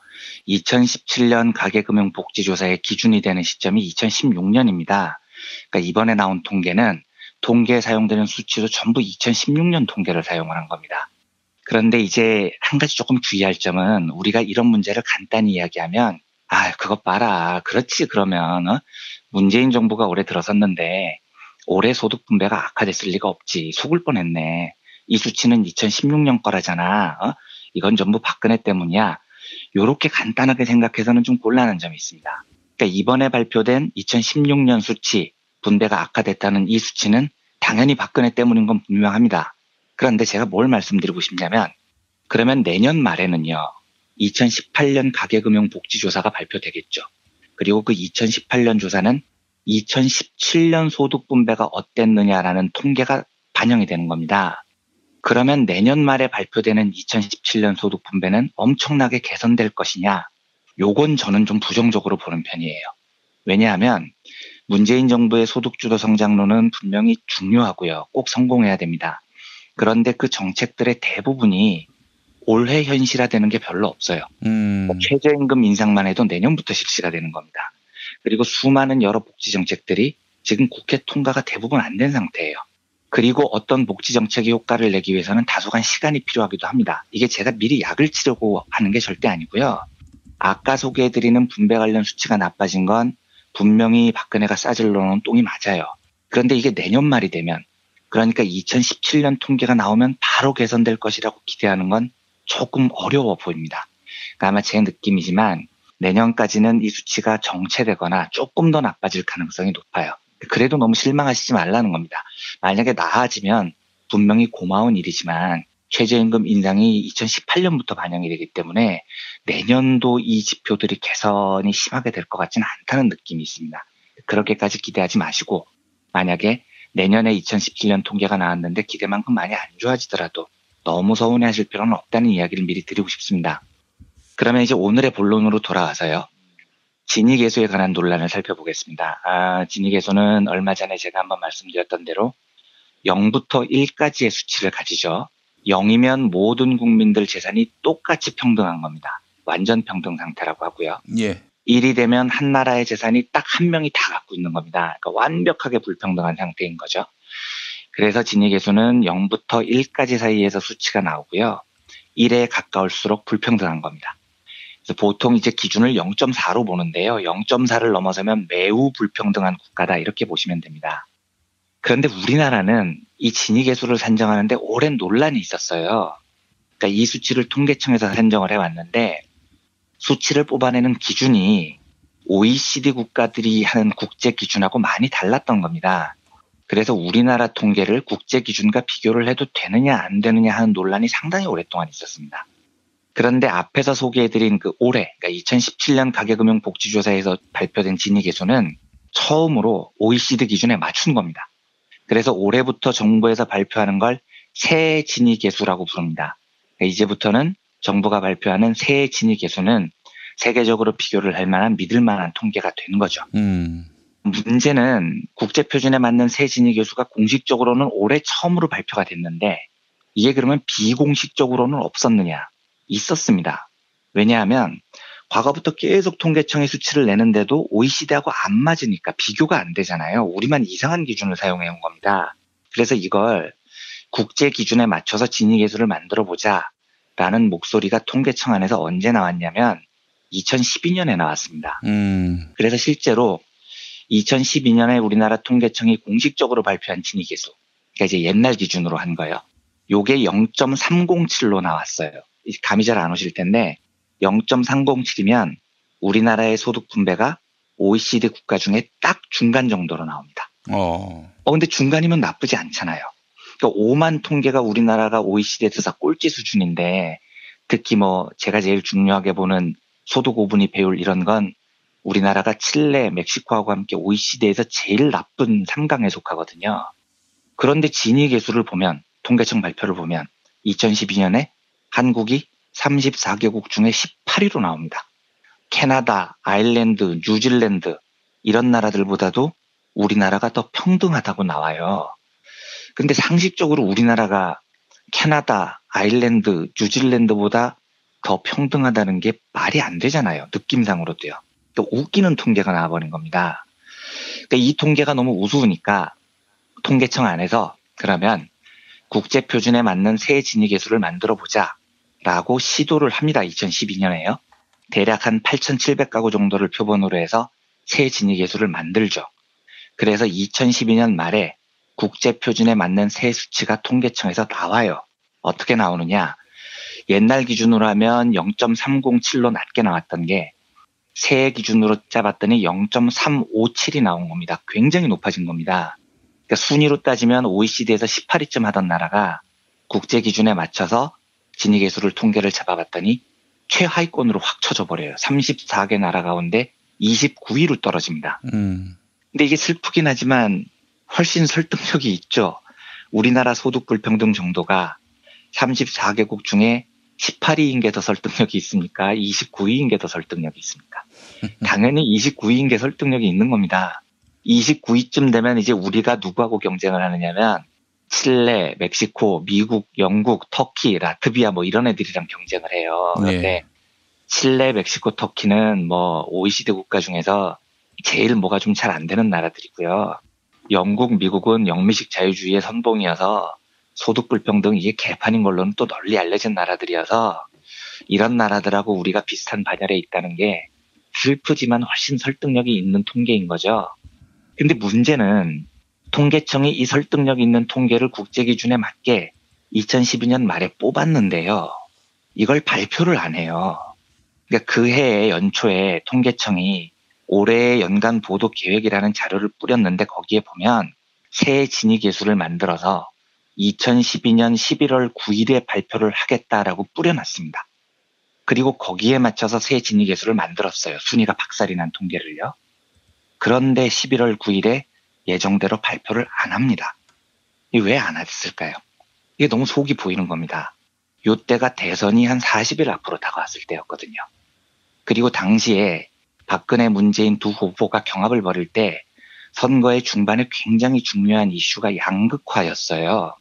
2017년 가계금융복지조사의 기준이 되는 시점이 2016년입니다. 그러니까 이번에 나온 통계는 통계에 사용되는 수치도 전부 2016년 통계를 사용을 한 겁니다. 그런데 이제 한 가지 조금 주의할 점은 우리가 이런 문제를 간단히 이야기하면 그것 봐라. 그렇지 그러면 문재인 정부가 올해 들어섰는데 올해 소득 분배가 악화됐을 리가 없지. 속을 뻔했네. 이 수치는 2016년 거라잖아. 이건 전부 박근혜 때문이야. 이렇게 간단하게 생각해서는 좀 곤란한 점이 있습니다. 그러니까 이번에 발표된 2016년 수치, 분배가 악화됐다는 이 수치는 당연히 박근혜 때문인 건 분명합니다. 그런데 제가 뭘 말씀드리고 싶냐면 그러면 내년 말에는요. 2018년 가계금융복지조사가 발표되겠죠. 그리고 그 2018년 조사는 2017년 소득 분배가 어땠느냐라는 통계가 반영이 되는 겁니다. 그러면 내년 말에 발표되는 2017년 소득 분배는 엄청나게 개선될 것이냐? 요건 저는 좀 부정적으로 보는 편이에요. 왜냐하면 문재인 정부의 소득주도 성장론은 분명히 중요하고요. 꼭 성공해야 됩니다. 그런데 그 정책들의 대부분이 올해 현실화되는 게 별로 없어요. 최저임금 인상만 해도 내년부터 실시가 되는 겁니다. 그리고 수많은 여러 복지 정책들이 지금 국회 통과가 대부분 안 된 상태예요. 그리고 어떤 복지 정책의 효과를 내기 위해서는 다소간 시간이 필요하기도 합니다. 이게 제가 미리 약을 치려고 하는 게 절대 아니고요. 아까 소개해드리는 분배 관련 수치가 나빠진 건 분명히 박근혜가 싸질러 놓은 똥이 맞아요. 그런데 이게 내년 말이 되면 그러니까 2017년 통계가 나오면 바로 개선될 것이라고 기대하는 건 조금 어려워 보입니다. 그러니까 아마 제 느낌이지만 내년까지는 이 수치가 정체되거나 조금 더 나빠질 가능성이 높아요. 그래도 너무 실망하시지 말라는 겁니다. 만약에 나아지면 분명히 고마운 일이지만 최저임금 인상이 2018년부터 반영이 되기 때문에 내년도 이 지표들이 개선이 심하게 될 것 같지는 않다는 느낌이 있습니다. 그렇게까지 기대하지 마시고 만약에 내년에 2017년 통계가 나왔는데 기대만큼 많이 안 좋아지더라도 너무 서운해하실 필요는 없다는 이야기를 미리 드리고 싶습니다. 그러면 이제 오늘의 본론으로 돌아와서요. 지니계수에 관한 논란을 살펴보겠습니다. 지니계수는 얼마 전에 제가 한번 말씀드렸던 대로 0부터 1까지의 수치를 가지죠. 0이면 모든 국민들 재산이 똑같이 평등한 겁니다. 완전 평등 상태라고 하고요. 예. 1이 되면 한 나라의 재산이 딱 한 명이 다 갖고 있는 겁니다. 그러니까 완벽하게 불평등한 상태인 거죠. 그래서 지니계수는 0부터 1까지 사이에서 수치가 나오고요. 1에 가까울수록 불평등한 겁니다. 그래서 보통 이제 기준을 0.4로 보는데요. 0.4를 넘어서면 매우 불평등한 국가다 이렇게 보시면 됩니다. 그런데 우리나라는 이 지니계수를 산정하는데 오랜 논란이 있었어요. 그러니까 이 수치를 통계청에서 산정을 해왔는데 수치를 뽑아내는 기준이 OECD 국가들이 하는 국제 기준하고 많이 달랐던 겁니다. 그래서 우리나라 통계를 국제 기준과 비교를 해도 되느냐 안 되느냐 하는 논란이 상당히 오랫동안 있었습니다. 그런데 앞에서 소개해드린 그 올해, 그러니까 2017년 가계금융복지조사에서 발표된 지니계수는 처음으로 OECD 기준에 맞춘 겁니다. 그래서 올해부터 정부에서 발표하는 걸 새 지니계수라고 부릅니다. 그러니까 이제부터는 정부가 발표하는 새 지니계수는 세계적으로 비교를 할 만한 믿을 만한 통계가 되는 거죠. 문제는 국제표준에 맞는 새 지니계수가 공식적으로는 올해 처음으로 발표가 됐는데 이게 그러면 비공식적으로는 없었느냐? 있었습니다. 왜냐하면 과거부터 계속 통계청이 수치를 내는데도 OECD하고 안 맞으니까 비교가 안 되잖아요. 우리만 이상한 기준을 사용해 온 겁니다. 그래서 이걸 국제 기준에 맞춰서 진위계수를 만들어 보자라는 목소리가 통계청 안에서 언제 나왔냐면 2012년에 나왔습니다. 그래서 실제로 2012년에 우리나라 통계청이 공식적으로 발표한 진위계수, 그러니까 이제 옛날 기준으로 한 거예요. 요게 0.307로 나왔어요. 감이 잘 안 오실 텐데 0.307이면 우리나라의 소득 분배가 OECD 국가 중에 딱 중간 정도로 나옵니다. 근데 중간이면 나쁘지 않잖아요. 그러니까 5만 통계가 우리나라가 OECD에서 꼴찌 수준인데 특히 뭐 제가 제일 중요하게 보는 소득 5분위 배율 이런 건 우리나라가 칠레, 멕시코하고 함께 OECD에서 제일 나쁜 3강에 속하거든요. 그런데 진위계수를 보면 통계청 발표를 보면 2012년에 한국이 34개국 중에 18위로 나옵니다. 캐나다, 아일랜드, 뉴질랜드 이런 나라들보다도 우리나라가 더 평등하다고 나와요. 근데 상식적으로 우리나라가 캐나다, 아일랜드, 뉴질랜드보다 더 평등하다는 게 말이 안 되잖아요. 느낌상으로도요. 또 웃기는 통계가 나와버린 겁니다. 그러니까 이 통계가 너무 우스우니까 통계청 안에서 그러면 국제표준에 맞는 새 진위계수를 만들어보자라고 시도를 합니다. 2012년에요. 대략 한 8,700가구 정도를 표본으로 해서 새 진위계수를 만들죠. 그래서 2012년 말에 국제표준에 맞는 새 수치가 통계청에서 나와요. 어떻게 나오느냐. 옛날 기준으로 하면 0.307로 낮게 나왔던 게 새 기준으로 잡았더니 0.357이 나온 겁니다. 굉장히 높아진 겁니다. 그러니까 순위로 따지면 OECD에서 18위쯤 하던 나라가 국제 기준에 맞춰서 진위계수를 통계를 잡아봤더니 최하위권으로 확 쳐져 버려요. 34개 나라 가운데 29위로 떨어집니다. 근데 이게 슬프긴 하지만 훨씬 설득력이 있죠. 우리나라 소득 불평등 정도가 34개국 중에 18위인 게 더 설득력이 있습니까? 29위인 게 더 설득력이 있습니까? 당연히 29위인 게 설득력이 있는 겁니다. 29위쯤 되면 이제 우리가 누구하고 경쟁을 하느냐면 칠레, 멕시코, 미국, 영국, 터키, 라트비아 뭐 이런 애들이랑 경쟁을 해요. 그런데 칠레, 멕시코, 터키는 뭐 OECD 국가 중에서 제일 뭐가 좀 잘 안 되는 나라들이고요. 영국, 미국은 영미식 자유주의의 선봉이어서 소득 불평등 이게 개판인 걸로는 또 널리 알려진 나라들이어서 이런 나라들하고 우리가 비슷한 반열에 있다는 게 슬프지만 훨씬 설득력이 있는 통계인 거죠. 근데 문제는 통계청이 이 설득력 있는 통계를 국제 기준에 맞게 2012년 말에 뽑았는데요. 이걸 발표를 안 해요. 그러니까 그 해에 연초에 통계청이 올해의 연간 보도 계획이라는 자료를 뿌렸는데 거기에 보면 새 진위계수를 만들어서 2012년 11월 9일에 발표를 하겠다라고 뿌려놨습니다. 그리고 거기에 맞춰서 새 진위계수를 만들었어요. 순위가 박살이 난 통계를요. 그런데 11월 9일에 예정대로 발표를 안 합니다. 이게 왜 안 했을까요? 이게 너무 속이 보이는 겁니다. 이때가 대선이 한 40일 앞으로 다가왔을 때였거든요. 그리고 당시에 박근혜, 문재인 두 후보가 경합을 벌일 때 선거의 중반에 굉장히 중요한 이슈가 양극화였어요.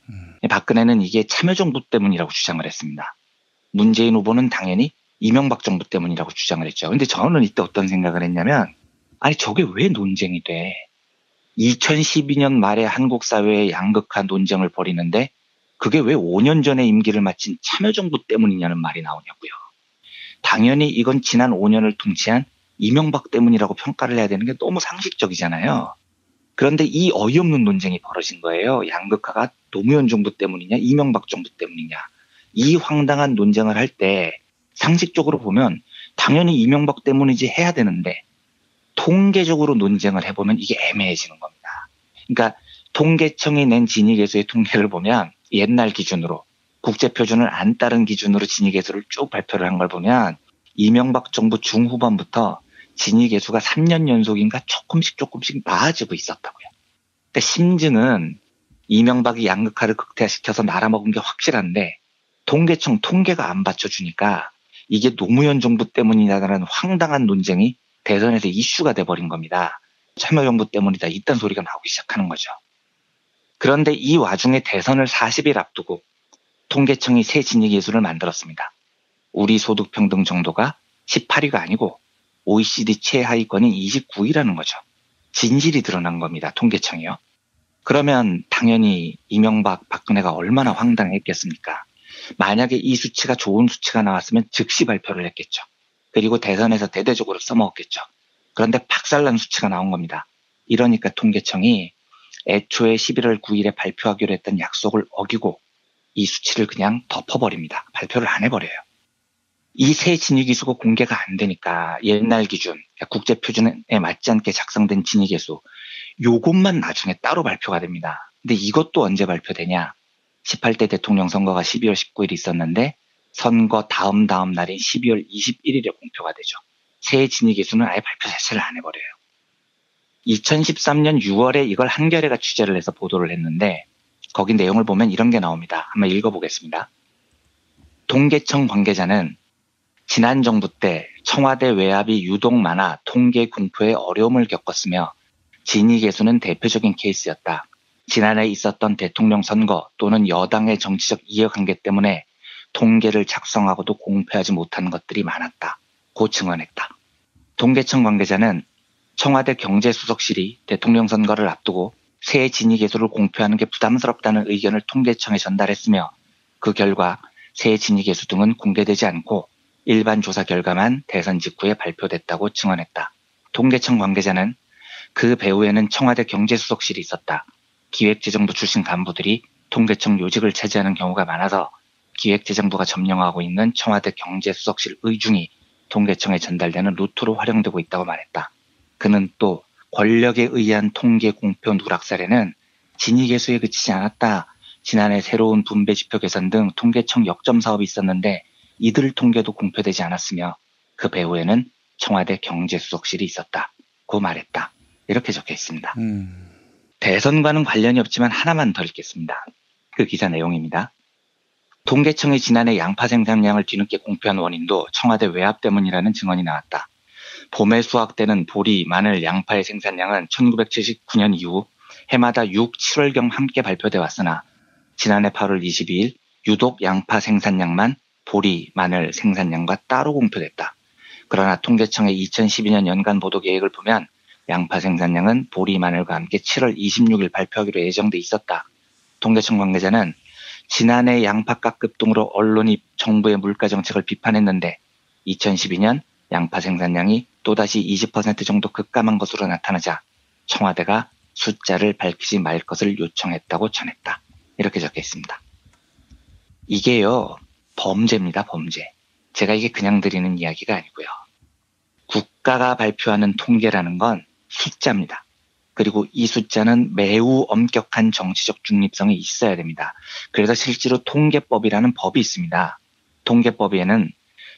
박근혜는 이게 참여정부 때문이라고 주장을 했습니다. 문재인 후보는 당연히 이명박 정부 때문이라고 주장을 했죠. 근데 저는 이때 어떤 생각을 했냐면 아니 저게 왜 논쟁이 돼? 2012년 말에 한국 사회의 양극화 논쟁을 벌이는데 그게 왜 5년 전에 임기를 마친 참여정부 때문이냐는 말이 나오냐고요. 당연히 이건 지난 5년을 통치한 이명박 때문이라고 평가를 해야 되는 게 너무 상식적이잖아요. 그런데 이 어이없는 논쟁이 벌어진 거예요. 양극화가 노무현 정부 때문이냐 이명박 정부 때문이냐. 이 황당한 논쟁을 할 때 상식적으로 보면 당연히 이명박 때문이지 해야 되는데 통계적으로 논쟁을 해보면 이게 애매해지는 겁니다. 그러니까 통계청이 낸 진위계수의 통계를 보면 옛날 기준으로 국제표준을 안 따른 기준으로 진위계수를 쭉 발표를 한 걸 보면 이명박 정부 중후반부터 진위계수가 3년 연속인가 조금씩 나아지고 있었다고요. 그러니까 심증은 이명박이 양극화를 극대화시켜서 말아먹은 게 확실한데 통계청 통계가 안 받쳐주니까 이게 노무현 정부 때문이다라는 황당한 논쟁이 대선에서 이슈가 돼버린 겁니다. 참여정부 때문이다 이딴 소리가 나오기 시작하는 거죠. 그런데 이 와중에 대선을 40일 앞두고 통계청이 새 진위계수를 만들었습니다. 우리 소득평등 정도가 18위가 아니고 OECD 최하위권인 29위라는 거죠. 진실이 드러난 겁니다. 통계청이요. 그러면 당연히 이명박, 박근혜가 얼마나 황당했겠습니까? 만약에 이 수치가 좋은 수치가 나왔으면 즉시 발표를 했겠죠. 그리고 대선에서 대대적으로 써먹었겠죠. 그런데 박살난 수치가 나온 겁니다. 이러니까 통계청이 애초에 11월 9일에 발표하기로 했던 약속을 어기고 이 수치를 그냥 덮어버립니다. 발표를 안 해버려요. 이 새 진위기수가 공개가 안 되니까 옛날 기준, 국제표준에 맞지 않게 작성된 진위계수, 요것만 나중에 따로 발표가 됩니다. 근데 이것도 언제 발표되냐? 18대 대통령 선거가 12월 19일 있었는데 선거 다음 날인 12월 21일에 공표가 되죠. 새 진위계수는 아예 발표 자체를 안 해버려요. 2013년 6월에 이걸 한겨레가 취재를 해서 보도를 했는데 거기 내용을 보면 이런 게 나옵니다. 한번 읽어보겠습니다. 통계청 관계자는 지난 정부 때 청와대 외압이 유독 많아 통계 공표에 어려움을 겪었으며 진위계수는 대표적인 케이스였다. 지난해 있었던 대통령 선거 또는 여당의 정치적 이해관계 때문에 통계를 작성하고도 공표하지 못한 것들이 많았다. 고 증언했다. 통계청 관계자는 청와대 경제수석실이 대통령 선거를 앞두고 새 진위계수를 공표하는 게 부담스럽다는 의견을 통계청에 전달했으며 그 결과 새 진위계수 등은 공개되지 않고 일반 조사 결과만 대선 직후에 발표됐다고 증언했다. 통계청 관계자는 그 배후에는 청와대 경제수석실이 있었다. 기획재정부 출신 간부들이 통계청 요직을 차지하는 경우가 많아서 기획재정부가 점령하고 있는 청와대 경제수석실 의중이 통계청에 전달되는 루트로 활용되고 있다고 말했다. 그는 또 권력에 의한 통계 공표 누락 사례는 진위계수에 그치지 않았다. 지난해 새로운 분배지표 개선 등 통계청 역점 사업이 있었는데 이들 통계도 공표되지 않았으며 그 배후에는 청와대 경제수석실이 있었다고 말했다. 이렇게 적혀 있습니다. 대선과는 관련이 없지만 하나만 더 읽겠습니다. 그 기사 내용입니다. 통계청이 지난해 양파 생산량을 뒤늦게 공표한 원인도 청와대 외압 때문이라는 증언이 나왔다. 봄에 수확되는 보리, 마늘, 양파의 생산량은 1979년 이후 해마다 6, 7월경 함께 발표돼 왔으나 지난해 8월 22일 유독 양파 생산량만 보리, 마늘 생산량과 따로 공표됐다. 그러나 통계청의 2012년 연간 보도 계획을 보면 양파 생산량은 보리, 마늘과 함께 7월 26일 발표하기로 예정돼 있었다. 통계청 관계자는 지난해 양파가 급등으로 언론이 정부의 물가 정책을 비판했는데 2012년 양파 생산량이 또다시 20% 정도 급감한 것으로 나타나자 청와대가 숫자를 밝히지 말 것을 요청했다고 전했다. 이렇게 적혀 있습니다. 이게요, 범죄입니다, 범죄. 제가 이게 그냥 드리는 이야기가 아니고요. 국가가 발표하는 통계라는 건 숫자입니다. 그리고 이 숫자는 매우 엄격한 정치적 중립성이 있어야 됩니다. 그래서 실제로 통계법이라는 법이 있습니다. 통계법에는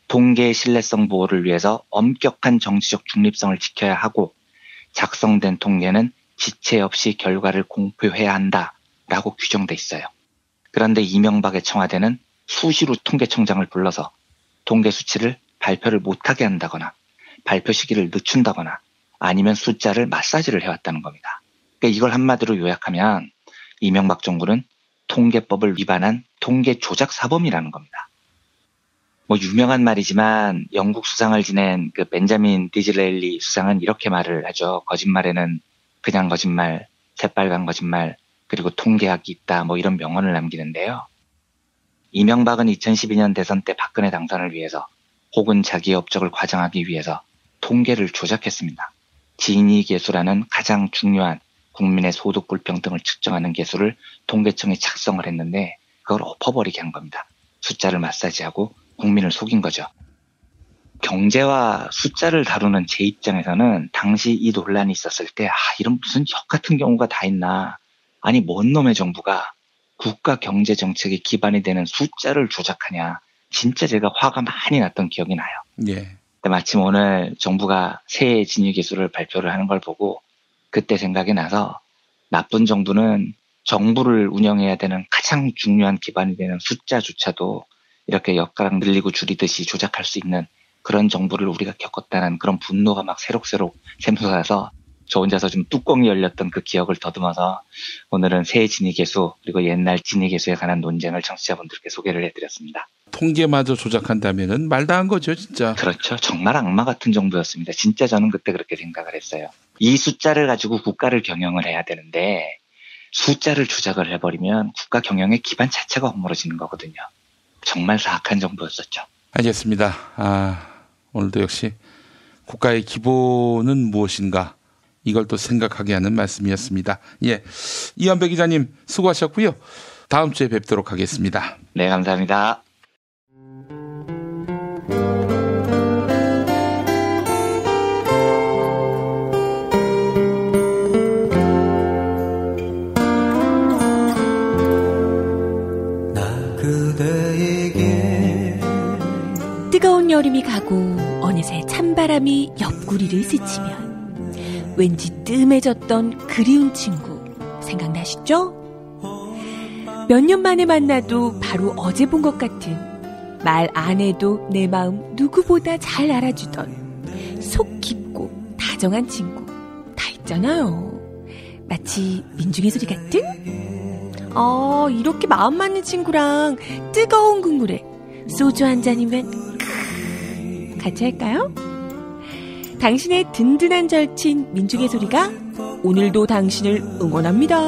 통계의 신뢰성 보호를 위해서 엄격한 정치적 중립성을 지켜야 하고 작성된 통계는 지체 없이 결과를 공표해야 한다라고 규정돼 있어요. 그런데 이명박의 청와대는 수시로 통계청장을 불러서 통계 수치를 발표를 못하게 한다거나 발표 시기를 늦춘다거나 아니면 숫자를 마사지를 해왔다는 겁니다. 그러니까 이걸 한마디로 요약하면 이명박 정부는 통계법을 위반한 통계 조작 사범이라는 겁니다. 뭐 유명한 말이지만 영국 수상을 지낸 그 벤자민 디즈레일리 수상은 이렇게 말을 하죠. 거짓말에는 그냥 거짓말, 새빨간 거짓말, 그리고 통계학이 있다, 뭐 이런 명언을 남기는데요. 이명박은 2012년 대선 때 박근혜 당선을 위해서 혹은 자기의 업적을 과장하기 위해서 통계를 조작했습니다. 진위계수라는 가장 중요한 국민의 소득 불평등을 측정하는 계수를 통계청이 작성을 했는데 그걸 엎어버리게 한 겁니다. 숫자를 마사지하고 국민을 속인 거죠. 경제와 숫자를 다루는 제 입장에서는 당시 이 논란이 있었을 때 이런 무슨 역 같은 경우가 다 있나. 아니 뭔 놈의 정부가 국가 경제 정책에 기반이 되는 숫자를 조작하냐. 진짜 제가 화가 많이 났던 기억이 나요. 예. 마침 오늘 정부가 새 진위계수를 발표를 하는 걸 보고 그때 생각이 나서 나쁜 정부는 정부를 운영해야 되는 가장 중요한 기반이 되는 숫자조차도 이렇게 엿가락 늘리고 줄이듯이 조작할 수 있는 그런 정부를 우리가 겪었다는 그런 분노가 막 새록새록 샘솟아서 저 혼자서 좀 뚜껑이 열렸던 그 기억을 더듬어서 오늘은 새 진위계수 그리고 옛날 진위계수에 관한 논쟁을 청취자분들께 소개를 해드렸습니다. 통계마저 조작한다면은 말다한 거죠, 진짜. 그렇죠. 정말 악마 같은 정부였습니다. 진짜 저는 그때 그렇게 생각을 했어요. 이 숫자를 가지고 국가를 경영을 해야 되는데 숫자를 조작을 해버리면 국가 경영의 기반 자체가 허물어지는 거거든요. 정말 사악한 정부였었죠. 알겠습니다. 오늘도 역시 국가의 기본은 무엇인가 이걸 또 생각하게 하는 말씀이었습니다. 예, 이한배 기자님 수고하셨고요. 다음 주에 뵙도록 하겠습니다. 네, 감사합니다. 뜨거운 여름이 가고 어느새 찬바람이 옆구리를 스치면 왠지 뜸해졌던 그리운 친구 생각나시죠? 몇 년 만에 만나도 바로 어제 본 것 같은 말 안 해도 내 마음 누구보다 잘 알아주던 속 깊고 다정한 친구 다 있잖아요. 마치 민중의 소리 같은? 이렇게 마음 맞는 친구랑 뜨거운 국물에 소주 한 잔이면 같이 할까요? 당신의 든든한 절친 민중의 소리가 오늘도 당신을 응원합니다.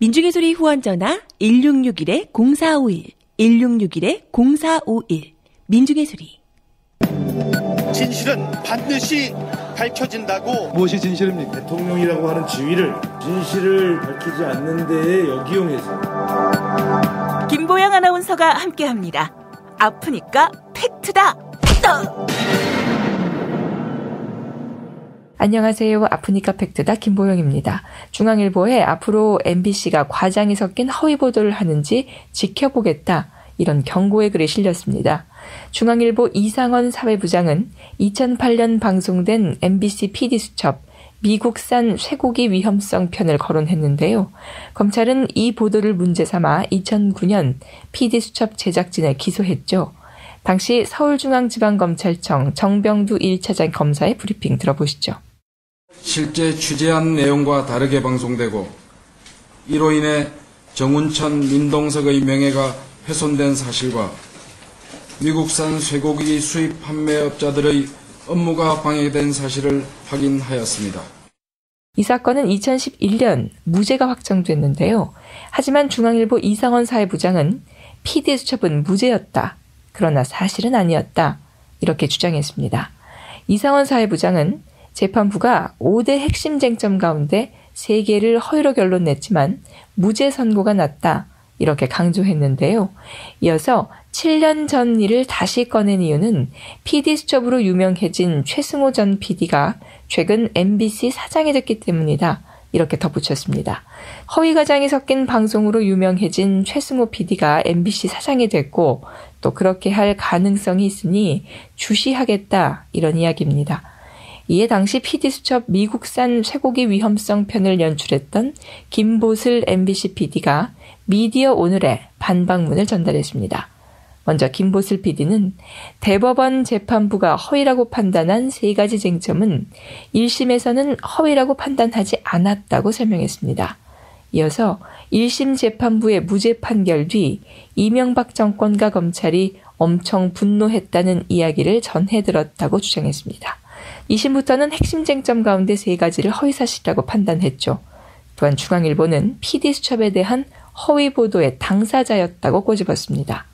민중의 소리 후원 전화 1661-0451 1661-0451 민중의 소리. 진실은 반드시 밝혀진다고. 무엇이 진실입니까? 대통령이라고 하는 지위를 진실을 밝히지 않는 데에 역이용해서. 김보영 아나운서가 함께합니다. 아프니까 팩트다. 안녕하세요. 아프니까 팩트다 김보영입니다. 중앙일보에 앞으로 MBC가 과장이 섞인 허위 보도를 하는지 지켜보겠다. 이런 경고의 글이 실렸습니다. 중앙일보 이상원 사회부장은 2008년 방송된 MBC PD수첩 미국산 쇠고기 위험성 편을 거론했는데요. 검찰은 이 보도를 문제 삼아 2009년 PD수첩 제작진을 기소했죠. 당시 서울중앙지방검찰청 정병두 1차장 검사의 브리핑 들어보시죠. 실제 취재한 내용과 다르게 방송되고 이로 인해 정운천, 민동석의 명예가 훼손된 사실과 미국산 쇠고기 수입 판매업자들의 업무가 방해된 사실을 확인하였습니다. 이 사건은 2011년 무죄가 확정됐는데요. 하지만 중앙일보 이상원 사회부장은 PD수첩은 무죄였다. 그러나 사실은 아니었다. 이렇게 주장했습니다. 이상원 사회부장은 재판부가 5대 핵심 쟁점 가운데 3개를 허위로 결론냈지만 무죄 선고가 났다. 이렇게 강조했는데요. 이어서 7년 전 일을 다시 꺼낸 이유는 PD수첩으로 유명해진 최승호 전 PD가 최근 MBC 사장이 됐기 때문이다. 이렇게 덧붙였습니다. 허위 과장이 섞인 방송으로 유명해진 최승호 PD가 MBC 사장이 됐고 또 그렇게 할 가능성이 있으니 주시하겠다. 이런 이야기입니다. 이에 당시 PD수첩 미국산 쇠고기 위험성 편을 연출했던 김보슬 MBC PD가 미디어 오늘에 반박문을 전달했습니다. 먼저 김보슬 PD는 대법원 재판부가 허위라고 판단한 3가지 쟁점은 1심에서는 허위라고 판단하지 않았다고 설명했습니다. 이어서 1심 재판부의 무죄 판결 뒤 이명박 정권과 검찰이 엄청 분노했다는 이야기를 전해들었다고 주장했습니다. 2심부터는 핵심 쟁점 가운데 3가지를 허위사실이라고 판단했죠. 또한 중앙일보는 PD수첩에 대한 허위 보도의 당사자였다고 꼬집었습니다.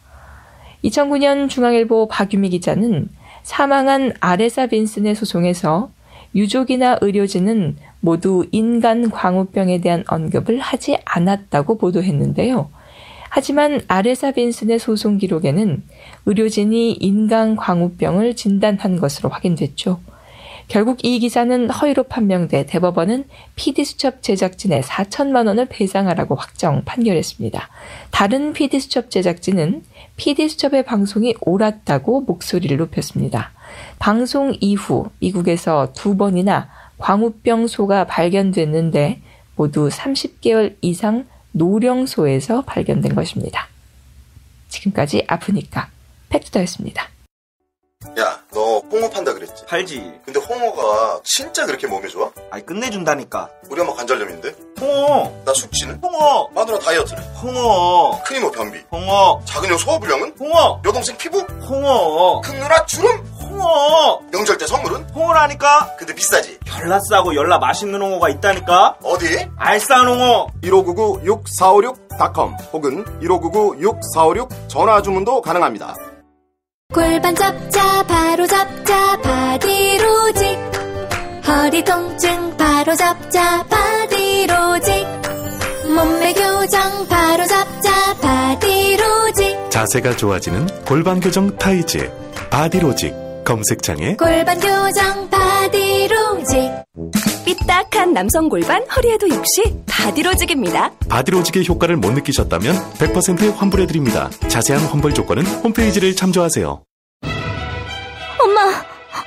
2009년 중앙일보 박유미 기자는 사망한 아레사 빈슨의 소송에서 유족이나 의료진은 모두 인간 광우병에 대한 언급을 하지 않았다고 보도했는데요. 하지만 아레사 빈슨의 소송 기록에는 의료진이 인간 광우병을 진단한 것으로 확인됐죠. 결국 이 기사는 허위로 판명돼 대법원은 PD수첩 제작진에 4천만 원을 배상하라고 확정 판결했습니다. 다른 PD수첩 제작진은 PD수첩의 방송이 옳았다고 목소리를 높였습니다. 방송 이후 미국에서 2번이나 광우병소가 발견됐는데 모두 30개월 이상 노령소에서 발견된 것입니다. 지금까지 아프니까 팩트더였습니다. 야, 너 홍어 판다 그랬지? 팔지. 근데 홍어가 진짜 그렇게 몸에 좋아? 아니, 끝내준다니까. 우리 엄마 관절염인데? 홍어. 나 숙취는? 홍어. 마누라 다이어트는? 홍어. 큰 이모 변비? 홍어. 작은 형 소화불량은? 홍어. 여동생 피부? 홍어. 큰 누나 주름? 홍어. 명절 때 선물은? 홍어라니까. 근데 비싸지? 열나 싸고 열나 맛있는 홍어가 있다니까. 어디? 알싸한 홍어. 1599-6456.com 혹은 1599-6456 전화 주문도 가능합니다. 골반 잡자 바로 잡자 바디로직, 허리 통증 바로 잡자 바디로직, 몸매 교정 바로 잡자 바디로직, 자세가 좋아지는 골반 교정 타이즈 바디로직. 검색창에 골반 교정 바디로직. 삐딱한 남성 골반 허리에도 역시 바디로직입니다. 바디로직의 효과를 못 느끼셨다면 100% 환불해드립니다. 자세한 환불 조건은 홈페이지를 참조하세요.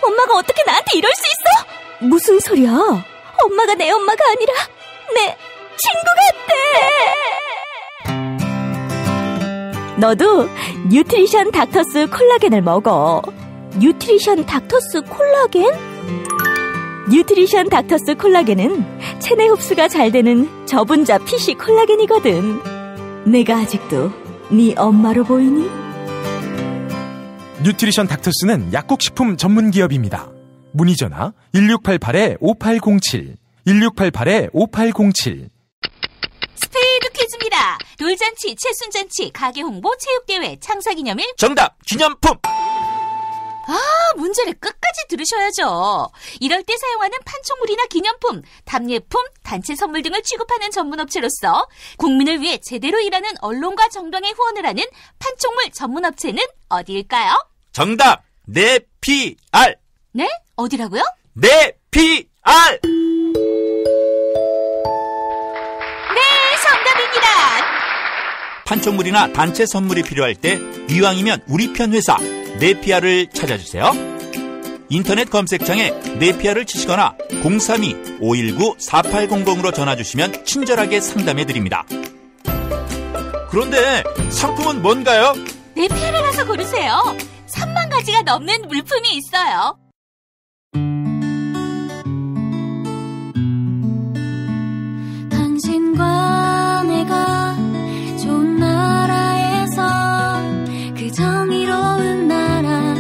엄마가 어떻게 나한테 이럴 수 있어? 무슨 소리야? 엄마가 내 엄마가 아니라 내 친구 같대. 너도 뉴트리션 닥터스 콜라겐을 먹어. 뉴트리션 닥터스 콜라겐? 뉴트리션 닥터스 콜라겐은 체내 흡수가 잘 되는 저분자 PC 콜라겐이거든. 내가 아직도 네 엄마로 보이니? 뉴트리션 닥터스는 약국식품 전문기업입니다. 문의전화 1688-5807 1688-5807. 스페이드 퀴즈입니다. 돌잔치, 채순잔치, 가게홍보, 체육대회, 창사기념일. 정답! 기념품! 문제를 끝까지 들으셔야죠. 이럴 때 사용하는 판촉물이나 기념품, 답례품, 단체 선물 등을 취급하는 전문업체로서 국민을 위해 제대로 일하는 언론과 정당의 후원을 하는 판촉물 전문업체는 어디일까요? 정답! 네피알! 네? 어디라고요? 네피알! 네, 정답입니다. 판촉물이나 단체 선물이 필요할 때 이왕이면 우리 편 회사 네피아를 찾아주세요. 인터넷 검색창에 네피아를 치시거나 032-519-4800으로 전화주시면 친절하게 상담해드립니다. 그런데 상품은 뭔가요? 네피아를 가서 고르세요. 3만 가지가 넘는 물품이 있어요. 당신과 내가 좋은 나라에서 그 정의로운 나라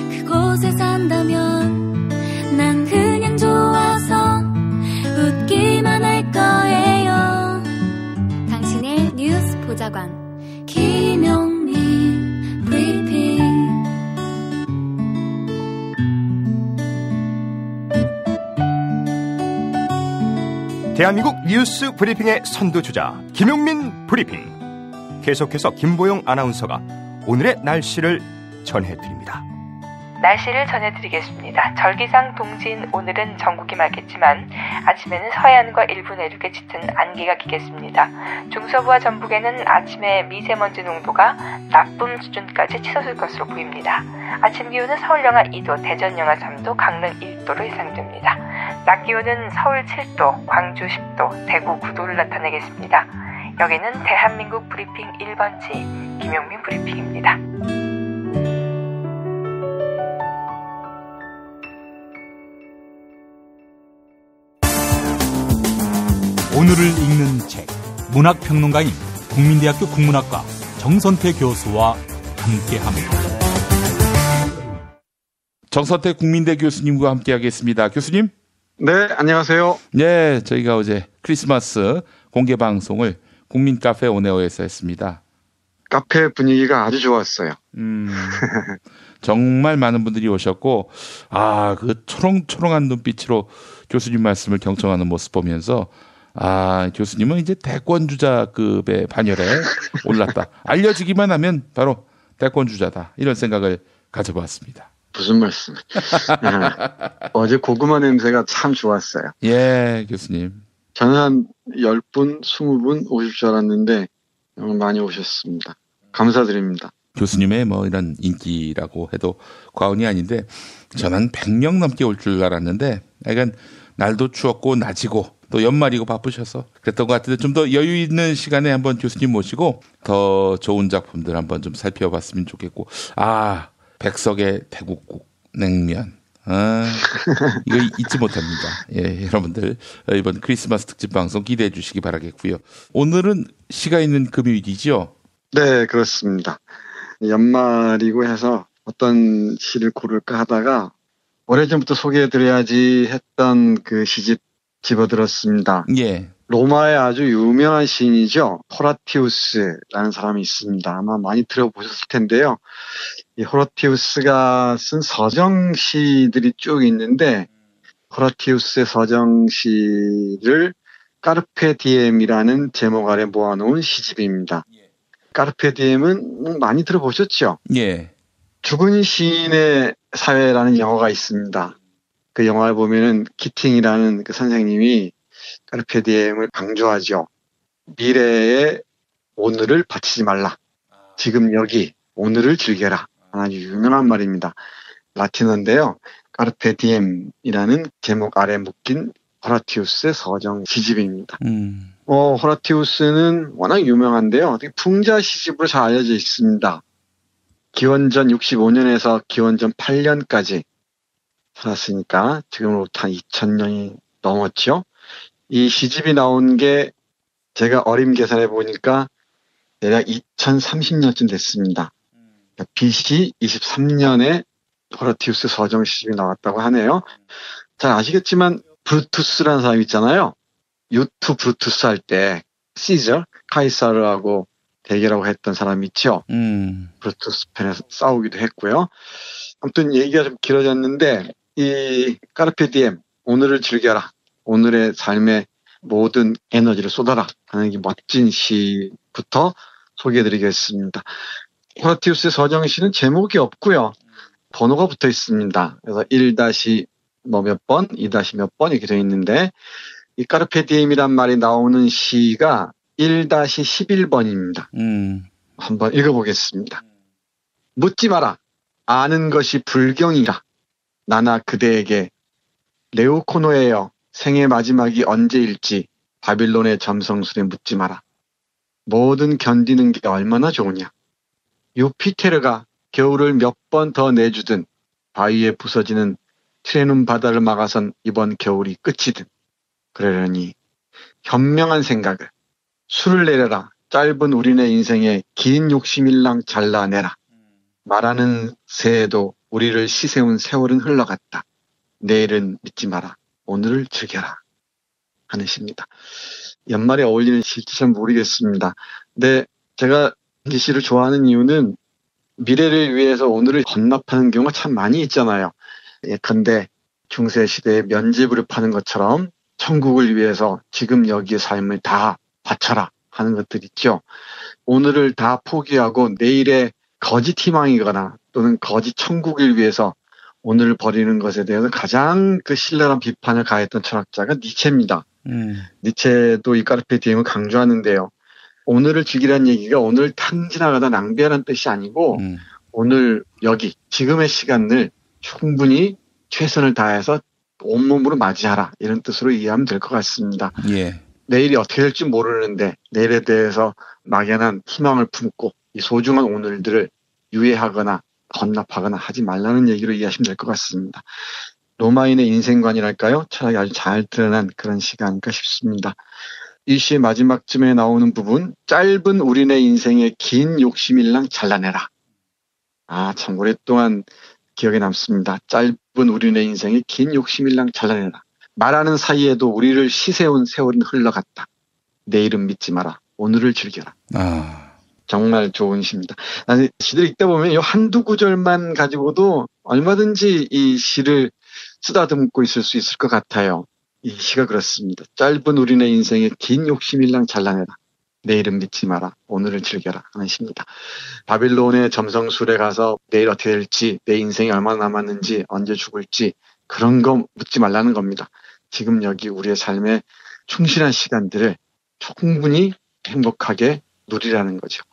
그곳에 산다면 난 그냥 좋아서 웃기만 할 거예요. 당신의 뉴스 보좌관 김용민 브리핑. 대한민국 뉴스 브리핑의 선두주자 김용민 브리핑. 계속해서 김보영 아나운서가 오늘의 날씨를 전해드립니다. 날씨를 전해드리겠습니다. 절기상 동진 오늘은 전국이 맑겠지만 아침에는 서해안과 일부 내륙에 짙은 안개가 끼겠습니다. 중서부와 전북에는 아침에 미세먼지 농도가 나쁨 수준까지 치솟을 것으로 보입니다. 아침 기온은 서울 영하 2도, 대전 영하 3도, 강릉 1도로 예상됩니다. 낮 기온은 서울 7도, 광주 10도, 대구 9도를 나타내겠습니다. 여기는 대한민국 브리핑 1번지 김용민 브리핑입니다. 오늘을 읽는 책, 문학평론가인 국민대학교 국문학과 정선태 교수와 함께합니다. 정선태 국민대 교수님과 함께하겠습니다. 교수님? 네, 안녕하세요. 네, 저희가 어제 크리스마스 공개 방송을 국민카페 온에어에서 했습니다. 카페 분위기가 아주 좋았어요. 정말 많은 분들이 오셨고, 그 초롱초롱한 눈빛으로 교수님 말씀을 경청하는 모습 보면서 교수님은 이제 대권주자급의 반열에 올랐다. 알려지기만 하면 바로 대권주자다. 이런 생각을 가져봤습니다. 무슨 말씀? 어제 고구마 냄새가 참 좋았어요. 예, 교수님. 저는 한 10분, 20분 오실 줄 알았는데 너무 많이 오셨습니다. 감사드립니다. 교수님의 이런 인기라고 해도 과언이 아닌데 저는 100명 넘게 올 줄 알았는데 약간 날도 추웠고 낮이고 또 연말이고 바쁘셔서 그랬던 것 같은데 좀 더 여유 있는 시간에 한번 교수님 모시고 더 좋은 작품들 한번 좀 살펴봤으면 좋겠고 백석의 대국국 냉면 이거 잊지 못합니다. 예, 여러분들 이번 크리스마스 특집 방송 기대해 주시기 바라겠고요. 오늘은 시가 있는 금요일이죠? 네, 그렇습니다. 연말이고 해서 어떤 시를 고를까 하다가 오래전부터 소개해드려야지 했던 그 시집 집어들었습니다. 예. 로마의 아주 유명한 시인이죠. 호라티우스라는 사람이 있습니다. 아마 많이 들어보셨을 텐데요. 이 호라티우스가 쓴 서정시들이 쭉 있는데 호라티우스의 서정시를 까르페 디엠이라는 제목 아래 모아놓은 시집입니다. 까르페 디엠은 많이 들어보셨죠? 예. 죽은 시인의 사회라는 영화가 있습니다. 그 영화를 보면은 키팅이라는 그 선생님이 까르페 디엠을 강조하죠. 미래의 오늘을 바치지 말라. 지금 여기 오늘을 즐겨라. 아주 유명한 말입니다. 라틴어인데요. 까르페 디엠이라는 제목 아래 묶인 호라티우스의 서정 시집입니다. 호라티우스는 워낙 유명한데요. 풍자 시집으로 잘 알려져 있습니다. 기원전 65년에서 기원전 8년까지 살았으니까 지금으로부터 한 2000년이 넘었죠. 이 시집이 나온 게 제가 어림 계산해 보니까 대략 2030년쯤 됐습니다. BC 23년에 호라티우스 서정 시집이 나왔다고 하네요. 잘 아시겠지만 브루투스라는 사람 있잖아요. 유투 브루투스 할 때 시저, 카이사르하고 대결하고 했던 사람 있죠. 브루투스 편에서 싸우기도 했고요. 아무튼 얘기가 좀 길어졌는데 이 까르페 디엠, 오늘을 즐겨라. 오늘의 삶에 모든 에너지를 쏟아라 하는 이 멋진 시부터 소개해드리겠습니다. 호라티우스의 서정시는 제목이 없고요. 번호가 붙어 있습니다. 그래서 1- 몇 번, 2- 몇 번 이렇게 되어 있는데 이 까르페 디엠이란 말이 나오는 시가 1-11번입니다. 한번 읽어보겠습니다. 묻지 마라. 아는 것이 불경이라. 나나 그대에게 레오코노에여 생의 마지막이 언제일지 바빌론의 점성술에 묻지 마라. 뭐든 견디는 게 얼마나 좋으냐. 유피테르가 겨울을 몇 번 더 내주든 바위에 부서지는 트레눔 바다를 막아선 이번 겨울이 끝이든 그러려니 현명한 생각을 술을 내려라. 짧은 우리네 인생에 긴 욕심일랑 잘라내라. 말하는 새에도 우리를 시세운 세월은 흘러갔다. 내일은 믿지 마라. 오늘을 즐겨라. 하는 시입니다. 연말에 어울리는 시일지 잘 모르겠습니다. 근데 제가 이 시를 좋아하는 이유는 미래를 위해서 오늘을 헌납하는 경우가 참 많이 있잖아요. 예컨대 중세시대에 면죄부를 파는 것처럼 천국을 위해서 지금 여기의 삶을 다 바쳐라 하는 것들 있죠. 오늘을 다 포기하고 내일의 거짓 희망이거나 또는 거짓 천국을 위해서 오늘을 버리는 것에 대해서 가장 그 신랄한 비판을 가했던 철학자가 니체입니다. 니체도 이 까르페 디엠을 강조하는데요. 오늘을 즐기라는 얘기가 오늘 탕진하거나 낭비하라는 뜻이 아니고 오늘 여기 지금의 시간을 충분히 최선을 다해서 온몸으로 맞이하라 이런 뜻으로 이해하면 될 것 같습니다. 예. 내일이 어떻게 될지 모르는데 내일에 대해서 막연한 희망을 품고 이 소중한 오늘들을 유예하거나 헌납하거나 하지 말라는 얘기로 이해하시면 될 것 같습니다. 로마인의 인생관이랄까요? 철학이 아주 잘 드러난 그런 시가 아닐까 싶습니다. 이 시의 마지막쯤에 나오는 부분, 짧은 우리네 인생의 긴 욕심일랑 잘라내라. 참 오랫동안 기억에 남습니다. 짧은 우리네 인생의 긴 욕심일랑 잘라내라. 말하는 사이에도 우리를 시세운 세월은 흘러갔다. 내일은 믿지 마라. 오늘을 즐겨라. 정말 좋은 시입니다. 나는 시를 읽다 보면 이 한두 구절만 가지고도 얼마든지 이 시를 쓰다듬고 있을 수 있을 것 같아요. 이 시가 그렇습니다. 짧은 우리네 인생의 긴 욕심일랑 잘라내라. 내일은 믿지 마라. 오늘을 즐겨라 하는 시입니다. 바빌론의 점성술에 가서 내일 어떻게 될지, 내 인생이 얼마나 남았는지, 언제 죽을지 그런 거 묻지 말라는 겁니다. 지금 여기 우리의 삶에 충실한 시간들을 충분히 행복하게 누리라는 거죠.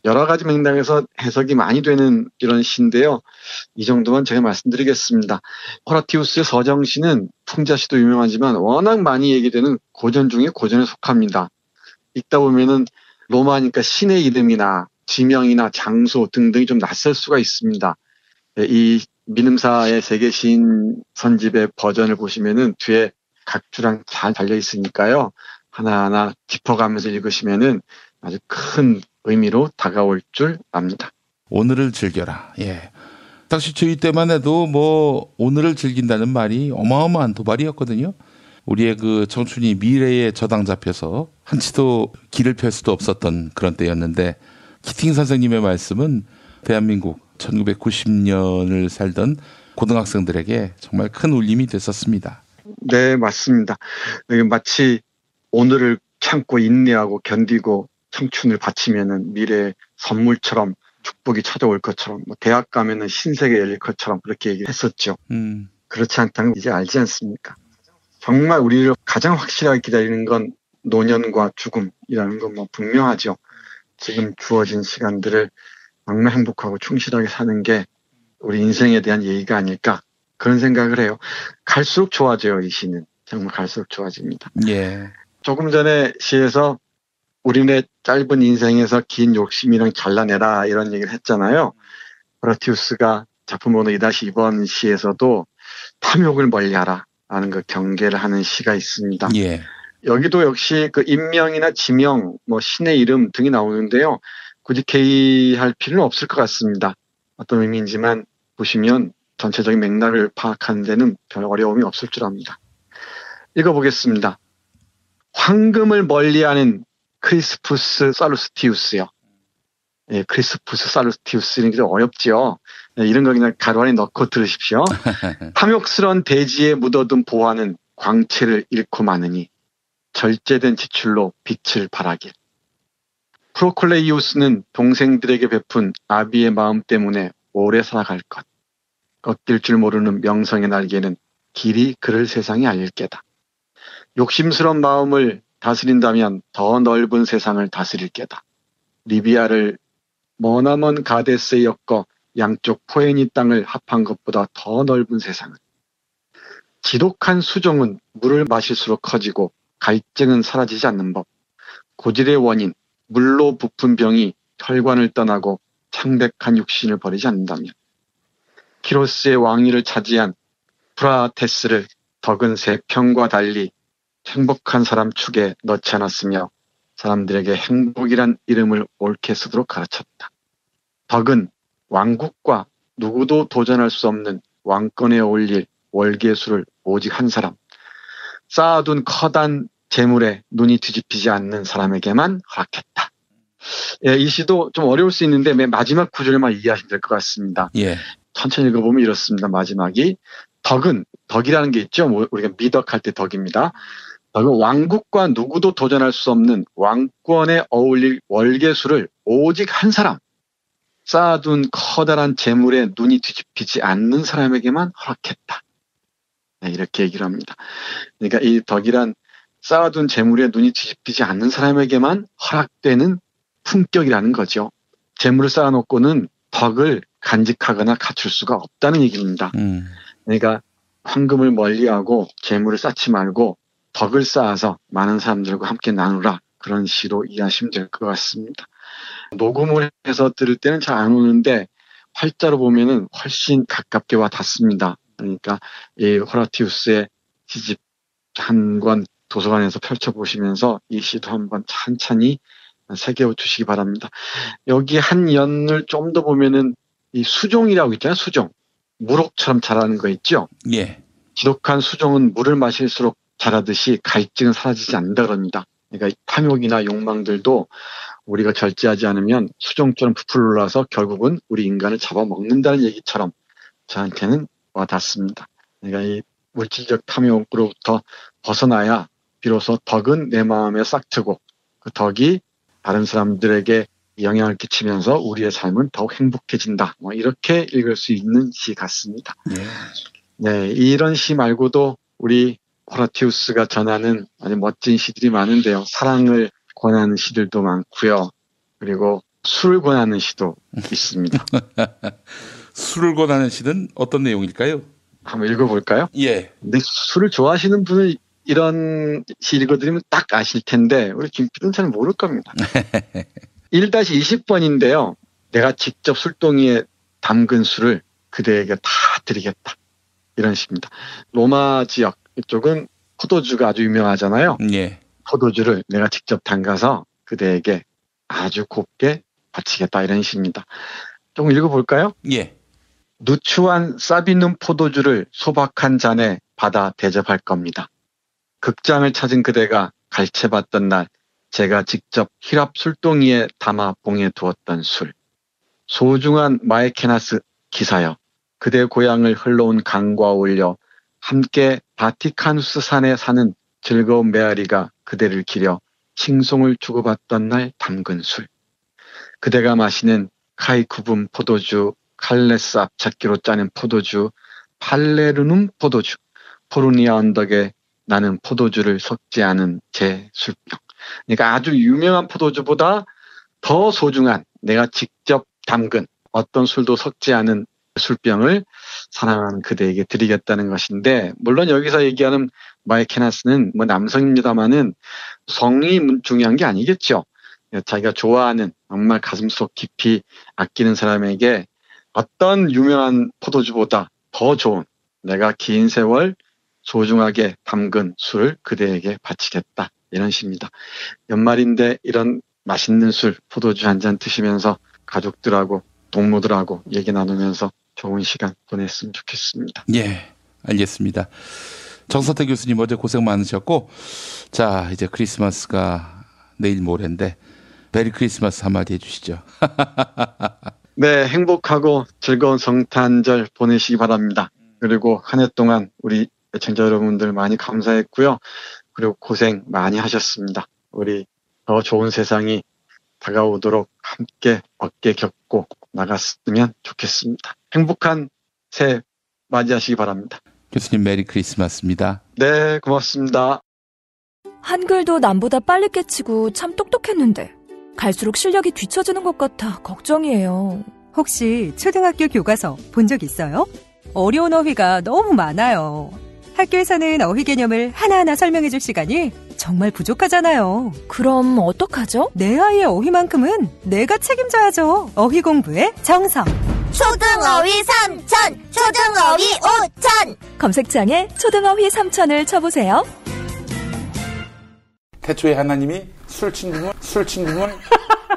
여러 가지 맥락에서 해석이 많이 되는 이런 시인데요. 이 정도만 제가 말씀드리겠습니다. 호라티우스의 서정시는 풍자시도 유명하지만 워낙 많이 얘기되는 고전 중에 고전에 속합니다. 읽다 보면은 로마니까 신의 이름이나 지명이나 장소 등등이 좀 낯설 수가 있습니다. 이 민음사의 세계 시인 선집의 버전을 보시면은 뒤에 각 주랑 잘 달려 있으니까요. 하나하나 짚어가면서 읽으시면은 아주 큰 의미로 다가올 줄 압니다. 오늘을 즐겨라. 예. 당시 저희 때만 해도 뭐 오늘을 즐긴다는 말이 어마어마한 도발이었거든요. 우리의 그 청춘이 미래에 저당 잡혀서 한치도 길을 펼 수도 없었던 그런 때였는데 키팅 선생님의 말씀은 대한민국 1990년을 살던 고등학생들에게 정말 큰 울림이 됐었습니다. 네, 맞습니다. 마치 오늘을 참고 인내하고 견디고 청춘을 바치면은 미래의 선물처럼 축복이 찾아올 것처럼, 뭐 대학 가면은 신세계 열릴 것처럼 그렇게 얘기했었죠. 그렇지 않다는 걸 이제 알지 않습니까? 정말 우리를 가장 확실하게 기다리는 건 노년과 죽음이라는 건 뭐 분명하죠. 지금 주어진 시간들을 정말 행복하고 충실하게 사는 게 우리 인생에 대한 예의가 아닐까 그런 생각을 해요. 갈수록 좋아져요, 이 시는. 정말 갈수록 좋아집니다. 예. 조금 전에 시에서 우리네 짧은 인생에서 긴 욕심이랑 잘라내라 이런 얘기를 했잖아요. 호라티우스가 작품 번호 2-2번 시에서도 탐욕을 멀리하라 라는 그 경계를 하는 시가 있습니다. 예. 여기도 역시 그 인명이나 지명, 뭐 신의 이름 등이 나오는데요. 굳이 개의할 필요는 없을 것 같습니다. 어떤 의미인지만 보시면 전체적인 맥락을 파악하는 데는 별 어려움이 없을 줄 압니다. 읽어보겠습니다. 황금을 멀리하는 크리스푸스 살루스티우스요. 예, 크리스푸스 살루스티우스 이런 게 좀 어렵지요. 예, 이런 거 그냥 가로 안에 넣고 들으십시오. 탐욕스런 대지에 묻어둔 보화는 광채를 잃고 마느니 절제된 지출로 빛을 발하길. 프로콜레이우스는 동생들에게 베푼 아비의 마음 때문에 오래 살아갈 것. 꺾일 줄 모르는 명성의 날개는 길이 그를 세상에 알릴 게다. 욕심스러운 마음을 다스린다면 더 넓은 세상을 다스릴 게다. 리비아를 머나먼 가데스에 엮어 양쪽 포에니 땅을 합한 것보다 더 넓은 세상을. 지독한 수종은 물을 마실수록 커지고 갈증은 사라지지 않는 법. 고질의 원인, 물로 부푼 병이 혈관을 떠나고 창백한 육신을 버리지 않는다면. 키로스의 왕위를 차지한 프라테스를 덕은 새 평과 달리 행복한 사람 축에 넣지 않았으며 사람들에게 행복이란 이름을 옳게 쓰도록 가르쳤다. 덕은 왕국과 누구도 도전할 수 없는 왕권에 어울릴 월계수를 오직 한 사람, 쌓아둔 커다란 재물에 눈이 뒤집히지 않는 사람에게만 허락했다. 예, 이 시도 좀 어려울 수 있는데 맨 마지막 구절만 이해하시면 될 것 같습니다. 예. 천천히 읽어보면 이렇습니다. 마지막이 덕은, 덕이라는 게 있죠. 우리가 미덕할 때 덕입니다. 덕은 왕국과 누구도 도전할 수 없는 왕권에 어울릴 월계수를 오직 한 사람, 쌓아둔 커다란 재물에 눈이 뒤집히지 않는 사람에게만 허락했다. 네, 이렇게 얘기를 합니다. 그러니까 이 덕이란 쌓아둔 재물에 눈이 뒤집히지 않는 사람에게만 허락되는 품격이라는 거죠. 재물을 쌓아놓고는 덕을 간직하거나 갖출 수가 없다는 얘기입니다. 그러니까 황금을 멀리하고 재물을 쌓지 말고 덕을 쌓아서 많은 사람들과 함께 나누라. 그런 시로 이해하시면 될 것 같습니다. 녹음을 해서 들을 때는 잘 안 오는데 활자로 보면은 훨씬 가깝게 와 닿습니다. 그러니까 이 호라티우스의 시집 한 권 도서관에서 펼쳐보시면서 이 시도 한번 찬찬히 새겨 두시기 바랍니다. 여기 한 연을 좀 더 보면은 이 수종이라고 있잖아요. 수종. 무럭처럼 자라는 거 있죠? 예. 지독한 수종은 물을 마실수록 자라듯이 갈증은 사라지지 않는다 그럽니다. 그러니까 탐욕이나 욕망들도 우리가 절제하지 않으면 수종처럼 부풀 올라서 결국은 우리 인간을 잡아먹는다는 얘기처럼 저한테는 와닿습니다. 그러니까 이 물질적 탐욕으로부터 벗어나야 비로소 덕은 내 마음에 싹트고 그 덕이 다른 사람들에게 영향을 끼치면서 우리의 삶은 더욱 행복해진다. 뭐 이렇게 읽을 수 있는 시 같습니다. 네, 이런 시 말고도 우리 호라티우스가 전하는 아주 멋진 시들이 많은데요. 사랑을 권하는 시들도 많고요. 그리고 술을 권하는 시도 있습니다. 술을 권하는 시는 어떤 내용일까요? 한번 읽어볼까요? 예. 근데 술을 좋아하시는 분은 이런 시 읽어드리면 딱 아실 텐데 우리 김PD는 잘 모를 겁니다. 1-20번인데요. 내가 직접 술동이에 담근 술을 그대에게 다 드리겠다. 이런 시입니다. 로마 지역 이쪽은 포도주가 아주 유명하잖아요. 예. 포도주를 내가 직접 담가서 그대에게 아주 곱게 바치겠다. 이런 시입니다. 조금 읽어볼까요? 예. 누추한 쌉있는 포도주를 소박한 잔에 받아 대접할 겁니다. 극장을 찾은 그대가 갈채받던 날 제가 직접 히랍 술동이에 담아 봉에 두었던 술. 소중한 마에케나스 기사여, 그대 고향을 흘러온 강과 어울려 함께 바티카누스 산에 사는 즐거운 메아리가 그대를 기려 칭송을 주고받던 날 담근 술. 그대가 마시는 카이쿠분 포도주, 칼레스 앞찾기로 짜는 포도주, 팔레르눔 포도주, 포르니아 언덕에 나는 포도주를 섞지 않은 제 술병. 그러니까 아주 유명한 포도주보다 더 소중한 내가 직접 담근 어떤 술도 섞지 않은 술병을 사랑하는 그대에게 드리겠다는 것인데, 물론 여기서 얘기하는 마에케나스는 뭐 남성입니다만은 성이 중요한 게 아니겠죠. 자기가 좋아하는 정말 가슴속 깊이 아끼는 사람에게 어떤 유명한 포도주보다 더 좋은 내가 긴 세월 소중하게 담근 술을 그대에게 바치겠다. 이런 시입니다. 연말인데 이런 맛있는 술, 포도주 한 잔 드시면서 가족들하고 동무들하고 얘기 나누면서 좋은 시간 보냈으면 좋겠습니다. 예, 알겠습니다. 정선태 교수님 어제 고생 많으셨고, 자, 이제 크리스마스가 내일 모레인데 메리 크리스마스 한마디 해주시죠. 네, 행복하고 즐거운 성탄절 보내시기 바랍니다. 그리고 한 해 동안 우리 애청자 여러분들 많이 감사했고요. 그리고 고생 많이 하셨습니다. 우리 더 좋은 세상이 다가오도록 함께 어깨 겹고 나갔으면 좋겠습니다. 행복한 새해 맞이하시기 바랍니다. 교수님 메리 크리스마스입니다. 네, 고맙습니다. 한글도 남보다 빨리 깨치고 참 똑똑했는데 갈수록 실력이 뒤처지는 것 같아 걱정이에요. 혹시 초등학교 교과서 본 적 있어요? 어려운 어휘가 너무 많아요. 학교에서는 어휘 개념을 하나하나 설명해줄 시간이 정말 부족하잖아요. 그럼 어떡하죠? 내 아이의 어휘만큼은 내가 책임져야죠. 어휘 공부의 정성. 초등어휘 3000, 초등어휘 5000. 검색창에 초등어휘 3000을 쳐보세요. 태초에 하나님이 술친구문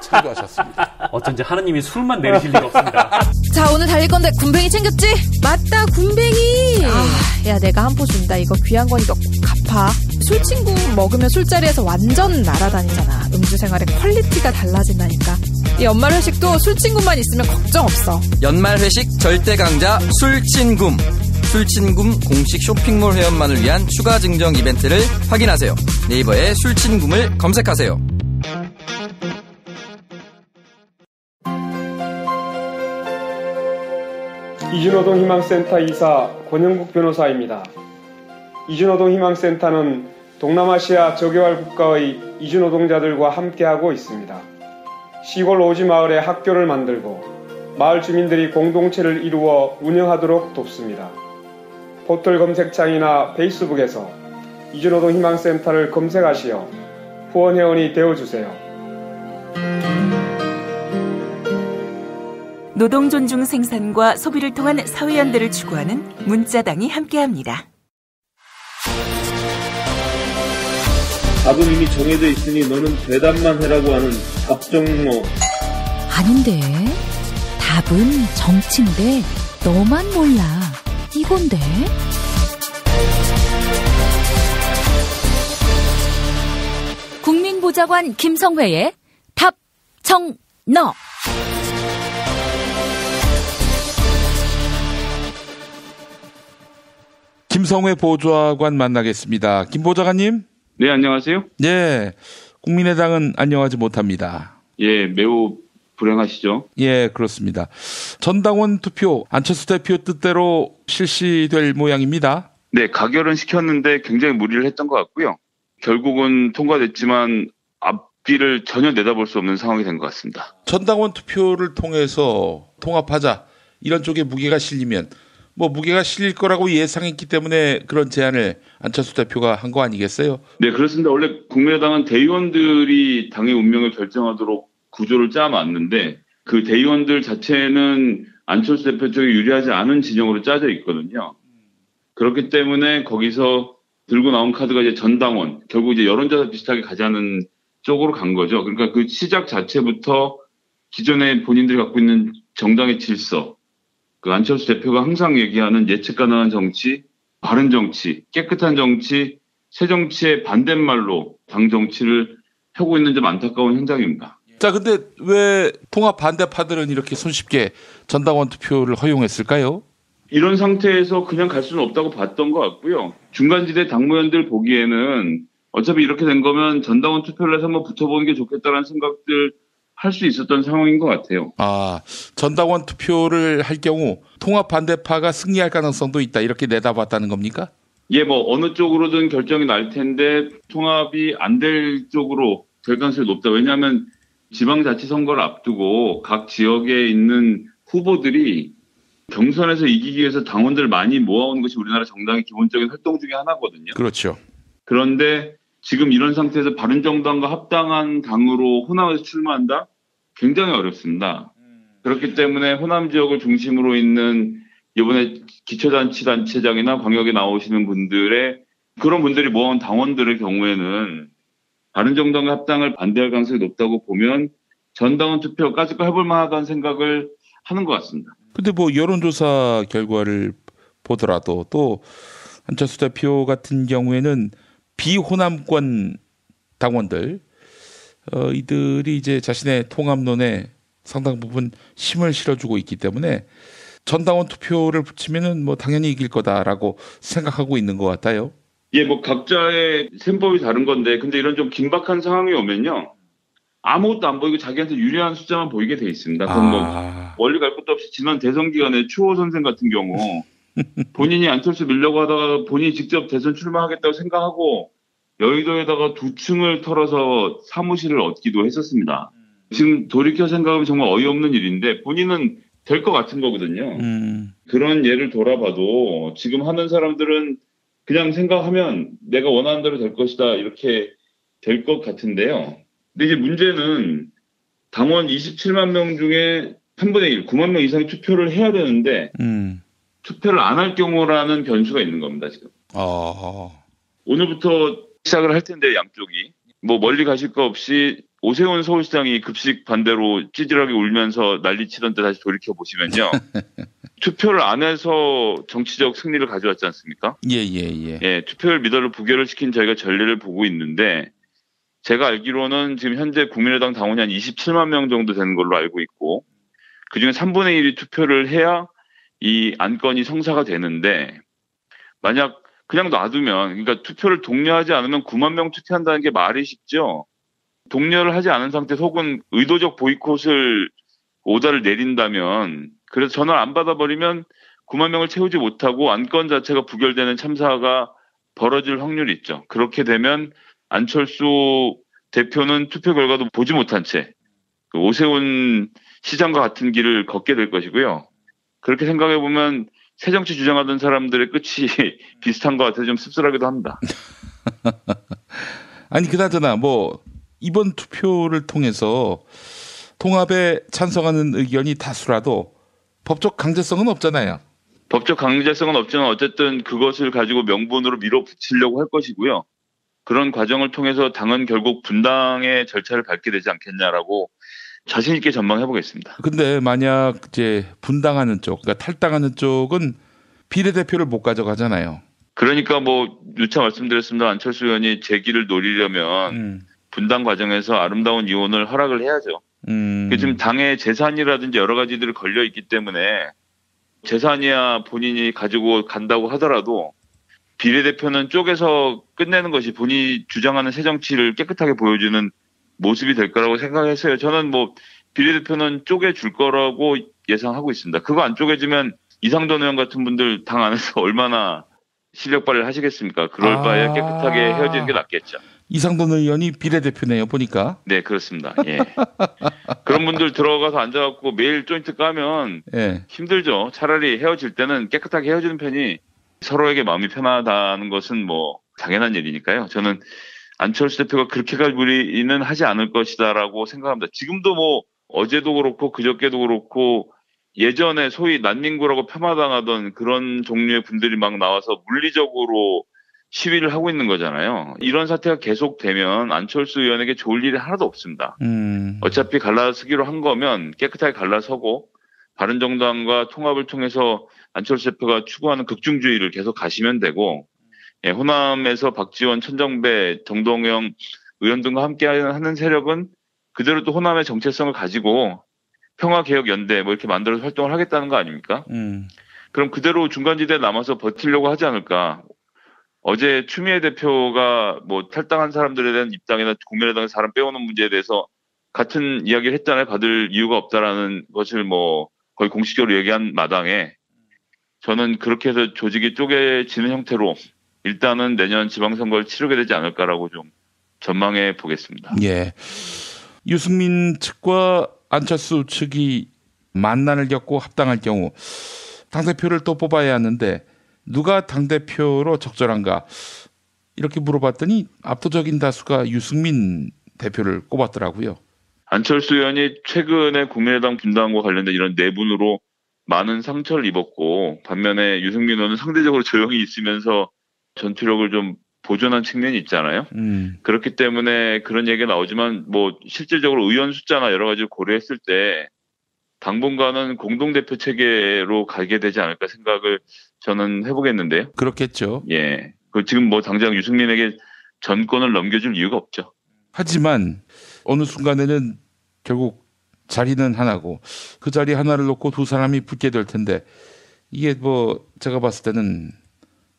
창조하셨습니다. 어쩐지 하나님이 술만 내리실 리가 없습니다. 자, 오늘 달릴 건데 군뱅이 챙겼지? 맞다, 군뱅이. 야, 내가 한 포 준다. 이거 귀한 거니까 꼭 갚아. 술친구 먹으면 술자리에서 완전 날아다니잖아. 음주 생활의 퀄리티가 달라진다니까. 이 연말 회식도 술친구만 있으면 걱정 없어. 연말 회식 절대 강자 술친굼. 술친굼 공식 쇼핑몰 회원만을 위한 추가 증정 이벤트를 확인하세요. 네이버에 술친굼을 검색하세요. 이준호동 희망센터 이사 권영국 변호사입니다. 이준호동 희망센터는 동남아시아 저개발 국가의 이주노동자들과 함께하고 있습니다. 시골 오지 마을에 학교를 만들고 마을 주민들이 공동체를 이루어 운영하도록 돕습니다. 포털 검색창이나 페이스북에서 이주노동 희망센터를 검색하시어 후원회원이 되어주세요. 노동 존중 생산과 소비를 통한 사회연대를 추구하는 문자당이 함께합니다. 답은 이미 정해져 있으니 너는 대답만 해라고 하는 답정모. 아닌데. 답은 정치인데 너만 몰라. 이건데. 국민보좌관 김성회의 답정너. 김성회 보좌관 만나겠습니다. 김 보좌관님. 네, 안녕하세요. 네, 국민의당은 안녕하지 못합니다. 예, 매우 불행하시죠. 예, 그렇습니다. 전당원 투표 안철수 대표 뜻대로 실시될 모양입니다. 네, 가결은 시켰는데 굉장히 무리를 했던 것 같고요. 결국은 통과됐지만 앞뒤를 전혀 내다볼 수 없는 상황이 된 것 같습니다. 전당원 투표를 통해서 통합하자 이런 쪽에 무게가 실리면 무게가 실릴 거라고 예상했기 때문에 그런 제안을 안철수 대표가 한 거 아니겠어요? 네, 그렇습니다. 원래 국민의당은 대의원들이 당의 운명을 결정하도록 구조를 짜놨는데 그 대의원들 자체는 안철수 대표 쪽에 유리하지 않은 진영으로 짜져 있거든요. 그렇기 때문에 거기서 들고 나온 카드가 이제 전당원, 결국 이제 여론조사 비슷하게 가자는 쪽으로 간 거죠. 그러니까 그 시작 자체부터 기존에 본인들이 갖고 있는 정당의 질서, 그 안철수 대표가 항상 얘기하는 예측 가능한 정치, 바른 정치, 깨끗한 정치, 새 정치의 반대말로 당 정치를 펴고 있는 좀 안타까운 현장입니다. 자, 근데 왜 통합 반대파들은 이렇게 손쉽게 전당원 투표를 허용했을까요? 이런 상태에서 그냥 갈 수는 없다고 봤던 것 같고요. 중간지대 당무위원들 보기에는 어차피 이렇게 된 거면 전당원 투표를 해서 한번 붙어보는 게 좋겠다라는 생각들 할 수 있었던 상황인 것 같아요. 아, 전당원 투표를 할 경우 통합 반대파가 승리할 가능성도 있다 이렇게 내다봤다는 겁니까? 예, 어느 쪽으로든 결정이 날 텐데 통합이 안 될 쪽으로 될 가능성이 높다. 왜냐하면 지방자치선거를 앞두고 각 지역에 있는 후보들이 경선에서 이기기 위해서 당원들을 많이 모아오는 것이 우리나라 정당의 기본적인 활동 중에 하나거든요. 그렇죠. 그런데 지금 이런 상태에서 바른정당과 합당한 당으로 호남에서 출마한다? 굉장히 어렵습니다. 그렇기 때문에 호남 지역을 중심으로 있는 이번에 기초자치단체장이나 광역에 나오시는 분들의 그런 분들이 모아온 당원들의 경우에는 바른정당과 합당을 반대할 가능성이 높다고 보면 전당원 투표까지도 해볼 만하다는 생각을 하는 것 같습니다. 근데 여론조사 결과를 보더라도 또 안철수 대표 같은 경우에는 비호남권 당원들 이들이 이제 자신의 통합론에 상당 부분 힘을 실어주고 있기 때문에 전당원 투표를 붙이면은 당연히 이길 거다라고 생각하고 있는 것 같아요. 예, 각자의 셈법이 다른 건데, 근데 이런 좀 긴박한 상황이 오면요, 아무것도 안 보이고 자기한테 유리한 숫자만 보이게 돼 있습니다. 그럼 멀리 갈 것도 없이 지난 대선 기간에 추호 선생 같은 경우 본인이 안철수 밀려고 하다가 본인이 직접 대선 출마하겠다고 생각하고 여의도에다가 2층을 털어서 사무실을 얻기도 했었습니다. 지금 돌이켜 생각하면 정말 어이없는 일인데 본인은 될 것 같은 거거든요. 그런 예를 돌아봐도 지금 하는 사람들은 그냥 생각하면 내가 원하는 대로 될 것이다 이렇게 될 것 같은데요. 근데 이제 문제는 당원 27만 명 중에 3분의 1, 9만 명 이상이 투표를 해야 되는데 투표를 안 할 경우라는 변수가 있는 겁니다, 지금. 오늘부터 시작을 할 텐데 양쪽이. 멀리 가실 거 없이 오세훈 서울시장이 급식 반대로 찌질하게 울면서 난리치던 때 다시 돌이켜보시면요. 투표를 안 해서 정치적 승리를 가져왔지 않습니까? 예, 투표율 미달로 부결을 시킨 저희가 전례를 보고 있는데 제가 알기로는 지금 현재 국민의당 당원이 한 27만 명 정도 되는 걸로 알고 있고 그중에 3분의 1이 투표를 해야 이 안건이 성사가 되는데 만약 그냥 놔두면 그러니까 투표를 독려하지 않으면 9만 명 투표한다는 게 말이 쉽죠. 독려를 하지 않은 상태에서 혹은 의도적 보이콧을 오다를 내린다면 그래서 전화를 안 받아버리면 9만 명을 채우지 못하고 안건 자체가 부결되는 참사가 벌어질 확률이 있죠. 그렇게 되면 안철수 대표는 투표 결과도 보지 못한 채 오세훈 시장과 같은 길을 걷게 될 것이고요. 그렇게 생각해보면 새정치 주장하던 사람들의 끝이 비슷한 것 같아서 좀 씁쓸하기도 합니다. 아니 그나저나 이번 투표를 통해서 통합에 찬성하는 의견이 다수라도 법적 강제성은 없잖아요. 법적 강제성은 없지만 어쨌든 그것을 가지고 명분으로 밀어붙이려고 할 것이고요. 그런 과정을 통해서 당은 결국 분당의 절차를 밟게 되지 않겠냐라고 자신 있게 전망해 보겠습니다. 근데 만약 이제 분당하는 쪽, 그러니까 탈당하는 쪽은 비례대표를 못 가져가잖아요. 그러니까 누차 말씀드렸습니다. 안철수 의원이 재기를 노리려면 분당 과정에서 아름다운 이혼을 허락을 해야죠. 지금 당의 재산이라든지 여러 가지들이 걸려 있기 때문에 재산이야 본인이 가지고 간다고 하더라도 비례대표는 쪼개서 끝내는 것이 본인이 주장하는 새정치를 깨끗하게 보여주는 모습이 될 거라고 생각했어요. 저는 비례대표는 쪼개줄 거라고 예상하고 있습니다. 그거 안 쪼개지면 이상돈 의원 같은 분들 당 안에서 얼마나 실력 발휘를 하시겠습니까? 그럴 바에 깨끗하게 헤어지는 게 낫겠죠. 이상돈 의원이 비례대표네요, 보니까. 네, 그렇습니다. 예. 그런 분들 들어가서 앉아갖고 매일 조인트 까면 예. 힘들죠. 차라리 헤어질 때는 깨끗하게 헤어지는 편이 서로에게 마음이 편하다는 것은 뭐 당연한 일이니까요. 저는 안철수 대표가 그렇게까지 무리는 하지 않을 것이다라고 생각합니다. 지금도 뭐 어제도 그렇고 그저께도 그렇고 예전에 소위 난닝구라고 폄하당하던 그런 종류의 분들이 막 나와서 물리적으로 시위를 하고 있는 거잖아요. 이런 사태가 계속되면 안철수 의원에게 좋을 일이 하나도 없습니다. 어차피 갈라서기로 한 거면 깨끗하게 갈라서고 바른정당과 통합을 통해서 안철수 대표가 추구하는 극중주의를 계속 가시면 되고, 예, 호남에서 박지원, 천정배, 정동영 의원 등과 함께 하는 세력은 그대로 또 호남의 정체성을 가지고 평화개혁연대 뭐 이렇게 만들어서 활동을 하겠다는 거 아닙니까? 그럼 그대로 중간지대에 남아서 버티려고 하지 않을까? 어제 추미애 대표가 뭐 탈당한 사람들에 대한 입당이나 국민의당 사람 빼오는 문제에 대해서 같은 이야기를 했잖아요. 받을 이유가 없다라는 것을 뭐 거의 공식적으로 얘기한 마당에 저는 그렇게 해서 조직이 쪼개지는 형태로 일단은 내년 지방선거를 치르게 되지 않을까라고 좀 전망해 보겠습니다. 예. 유승민 측과 안철수 측이 만난을 겪고 합당할 경우 당대표를 또 뽑아야 하는데 누가 당대표로 적절한가 이렇게 물어봤더니 압도적인 다수가 유승민 대표를 꼽았더라고요. 안철수 의원이 최근에 국민의당 분당과 관련된 이런 내분으로 많은 상처를 입었고 반면에 유승민 의원은 상대적으로 조용히 있으면서 전투력을 좀 보존한 측면이 있잖아요. 그렇기 때문에 그런 얘기가 나오지만 뭐 실질적으로 의원 숫자나 여러 가지를 고려했을 때 당분간은 공동대표 체계로 가게 되지 않을까 생각을 저는 해보겠는데요. 그렇겠죠. 예. 지금 뭐 당장 유승민에게 전권을 넘겨줄 이유가 없죠. 하지만 어느 순간에는 결국 자리는 하나고 그 자리 하나를 놓고 두 사람이 붙게 될 텐데 이게 뭐 제가 봤을 때는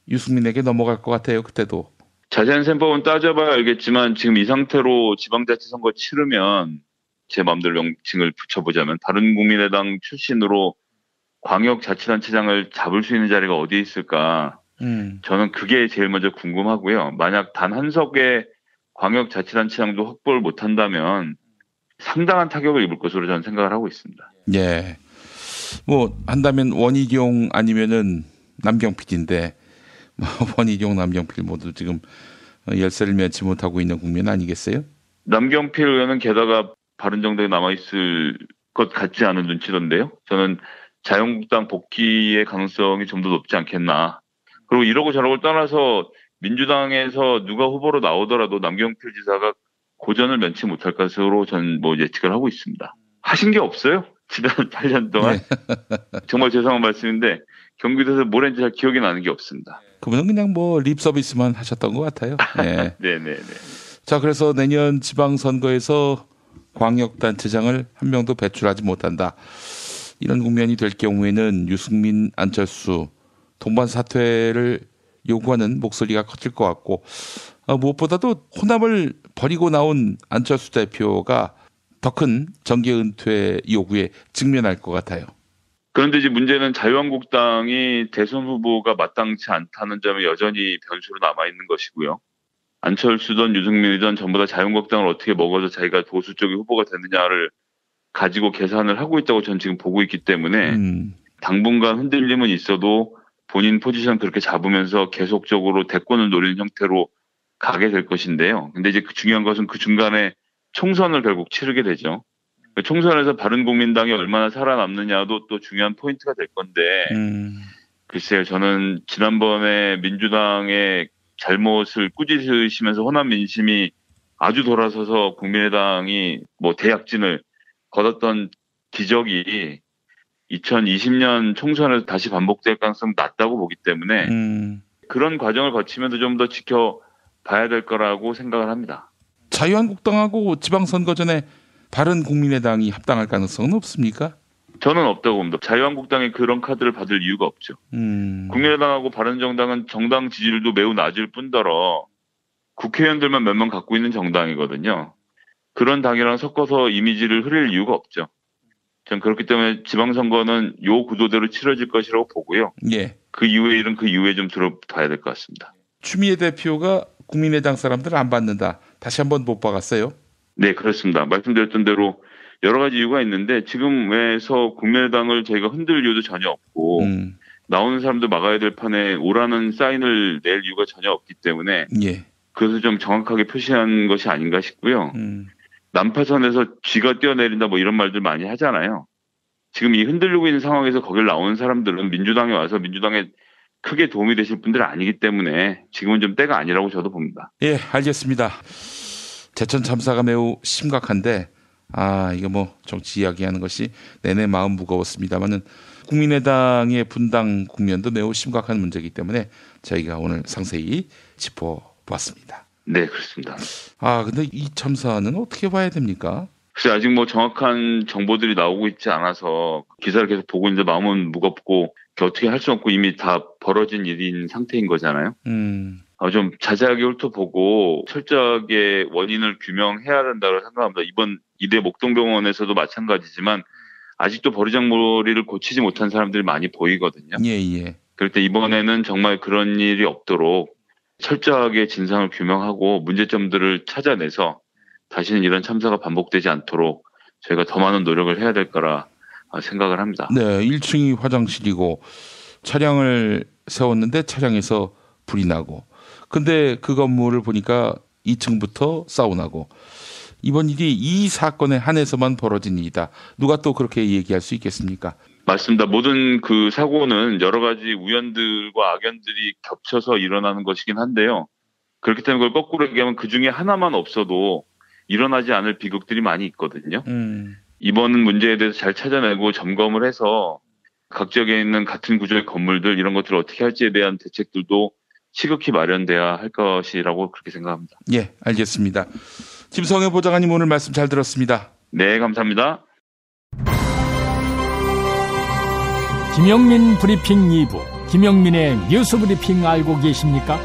유승민에게 넘어갈 것 같아요. 그때도. 자세한 셈법은 따져봐야 알겠지만 지금 이 상태로 지방자치선거 치르면 제 마음대로 명칭을 붙여보자면 바른국민의당 출신으로 광역자치단체장을 잡을 수 있는 자리가 어디에 있을까? 저는 그게 제일 먼저 궁금하고요. 만약 단 한 석의 광역자치단체장도 확보를 못한다면 상당한 타격을 입을 것으로 저는 생각을 하고 있습니다. 예. 뭐 한다면 원희룡 아니면은 남경필인데 원희룡, 남경필 모두 지금 열세를 면치 못하고 있는 국면 아니겠어요? 남경필 의원은 게다가 바른정당에 남아있을 것 같지 않은 눈치던데요. 저는 자유한국당 복귀의 가능성이 좀 더 높지 않겠나. 그리고 이러고 저러고 떠나서 민주당에서 누가 후보로 나오더라도 남경필 지사가 고전을 면치 못할 것으로 저는 뭐 예측을 하고 있습니다. 하신 게 없어요. 지난 8년 동안. 정말 죄송한 말씀인데 경기도에서 뭘 했는지 잘 기억이 나는 게 없습니다. 그분은 그냥 뭐 립 서비스만 하셨던 것 같아요. 네. 네네네. 자, 그래서 내년 지방선거에서 광역단체장을 한 명도 배출하지 못한다. 이런 국면이 될 경우에는 유승민, 안철수 동반 사퇴를 요구하는 목소리가 커질 것 같고 무엇보다도 호남을 버리고 나온 안철수 대표가 더 큰 정계 은퇴 요구에 직면할 것 같아요. 그런데 이제 문제는 자유한국당이 대선 후보가 마땅치 않다는 점이 여전히 변수로 남아있는 것이고요. 안철수든 유승민이든 전부 다 자유한국당을 어떻게 먹어서 자기가 보수 쪽의 후보가 되느냐를 가지고 계산을 하고 있다고 저는 지금 보고 있기 때문에 당분간 흔들림은 있어도 본인 포지션 그렇게 잡으면서 계속적으로 대권을 노리는 형태로 가게 될 것인데요. 근데 이제 중요한 것은 그 중간에 총선을 결국 치르게 되죠. 총선에서 바른국민당이 얼마나 살아남느냐도 또 중요한 포인트가 될 건데 글쎄요. 저는 지난번에 민주당의 잘못을 꾸짖으시면서 호남 민심이 아주 돌아서서 국민의당이 뭐 대약진을 거뒀던 기적이 2020년 총선에서 다시 반복될 가능성이 낮다고 보기 때문에 그런 과정을 거치면서 좀 더 지켜봐야 될 거라고 생각을 합니다. 자유한국당하고 지방선거 전에 바른국민의당이 합당할 가능성은 없습니까? 저는 없다고 봅니다. 자유한국당이 그런 카드를 받을 이유가 없죠. 국민의당하고 바른정당은 정당 지지율도 매우 낮을 뿐더러 국회의원들만 몇 명 갖고 있는 정당이거든요. 그런 당이랑 섞어서 이미지를 흐릴 이유가 없죠. 전 그렇기 때문에 지방선거는 요 구도대로 치러질 것이라고 보고요. 예. 그 이후의 일은 그 이후에 좀 들어봐야 될 것 같습니다. 추미애 대표가 국민의당 사람들을 안 받는다. 다시 한번 못 박았어요? 네, 그렇습니다. 말씀드렸던 대로 여러 가지 이유가 있는데 지금에서 국민의당을 저희가 흔들 이유도 전혀 없고 나오는 사람들 막아야 될 판에 오라는 사인을 낼 이유가 전혀 없기 때문에 예. 그것을 좀 정확하게 표시한 것이 아닌가 싶고요. 난파선에서 쥐가 뛰어내린다 뭐 이런 말들 많이 하잖아요. 지금 이 흔들리고 있는 상황에서 거길 나오는 사람들은 민주당에 와서 민주당에 크게 도움이 되실 분들은 아니기 때문에 지금은 좀 때가 아니라고 저도 봅니다. 예, 알겠습니다. 제천 참사가 매우 심각한데 이거 뭐 정치 이야기하는 것이 내내 마음 무거웠습니다만은 국민의당의 분당 국면도 매우 심각한 문제이기 때문에 저희가 오늘 상세히 짚어보았습니다. 네, 그렇습니다. 근데 이 참사는 어떻게 봐야 됩니까? 글쎄 아직 뭐 정확한 정보들이 나오고 있지 않아서 기사를 계속 보고 있는데 마음은 무겁고 어떻게 할 수 없고 이미 다 벌어진 일인 상태인 거잖아요. 좀 자세하게 훑어보고 철저하게 원인을 규명해야 된다고 생각합니다. 이번 이대 목동병원에서도 마찬가지지만 아직도 버르장머리를 고치지 못한 사람들이 많이 보이거든요. 예. 그럴 때 이번에는 정말 그런 일이 없도록 철저하게 진상을 규명하고 문제점들을 찾아내서 다시는 이런 참사가 반복되지 않도록 저희가 더 많은 노력을 해야 될 거라 생각을 합니다. 네, 1층이 화장실이고 차량을 세웠는데 차량에서 불이 나고 근데 그 건물을 보니까 2층부터 사우나고 이번 일이 이 사건에 한해서만 벌어진 일이다. 누가 또 그렇게 얘기할 수 있겠습니까? 맞습니다. 모든 그 사고는 여러 가지 우연들과 악연들이 겹쳐서 일어나는 것이긴 한데요. 그렇기 때문에 그걸 거꾸로 얘기하면 그 중에 하나만 없어도 일어나지 않을 비극들이 많이 있거든요. 이번 문제에 대해서 잘 찾아내고 점검을 해서 각 지역에 있는 같은 구조의 건물들 이런 것들을 어떻게 할지에 대한 대책들도 시급히 마련돼야 할 것이라고 그렇게 생각합니다. 예, 알겠습니다. 김성애 보좌관님 오늘 말씀 잘 들었습니다. 네, 감사합니다. 김영민 브리핑 2부, 김영민의 뉴스 브리핑 알고 계십니까?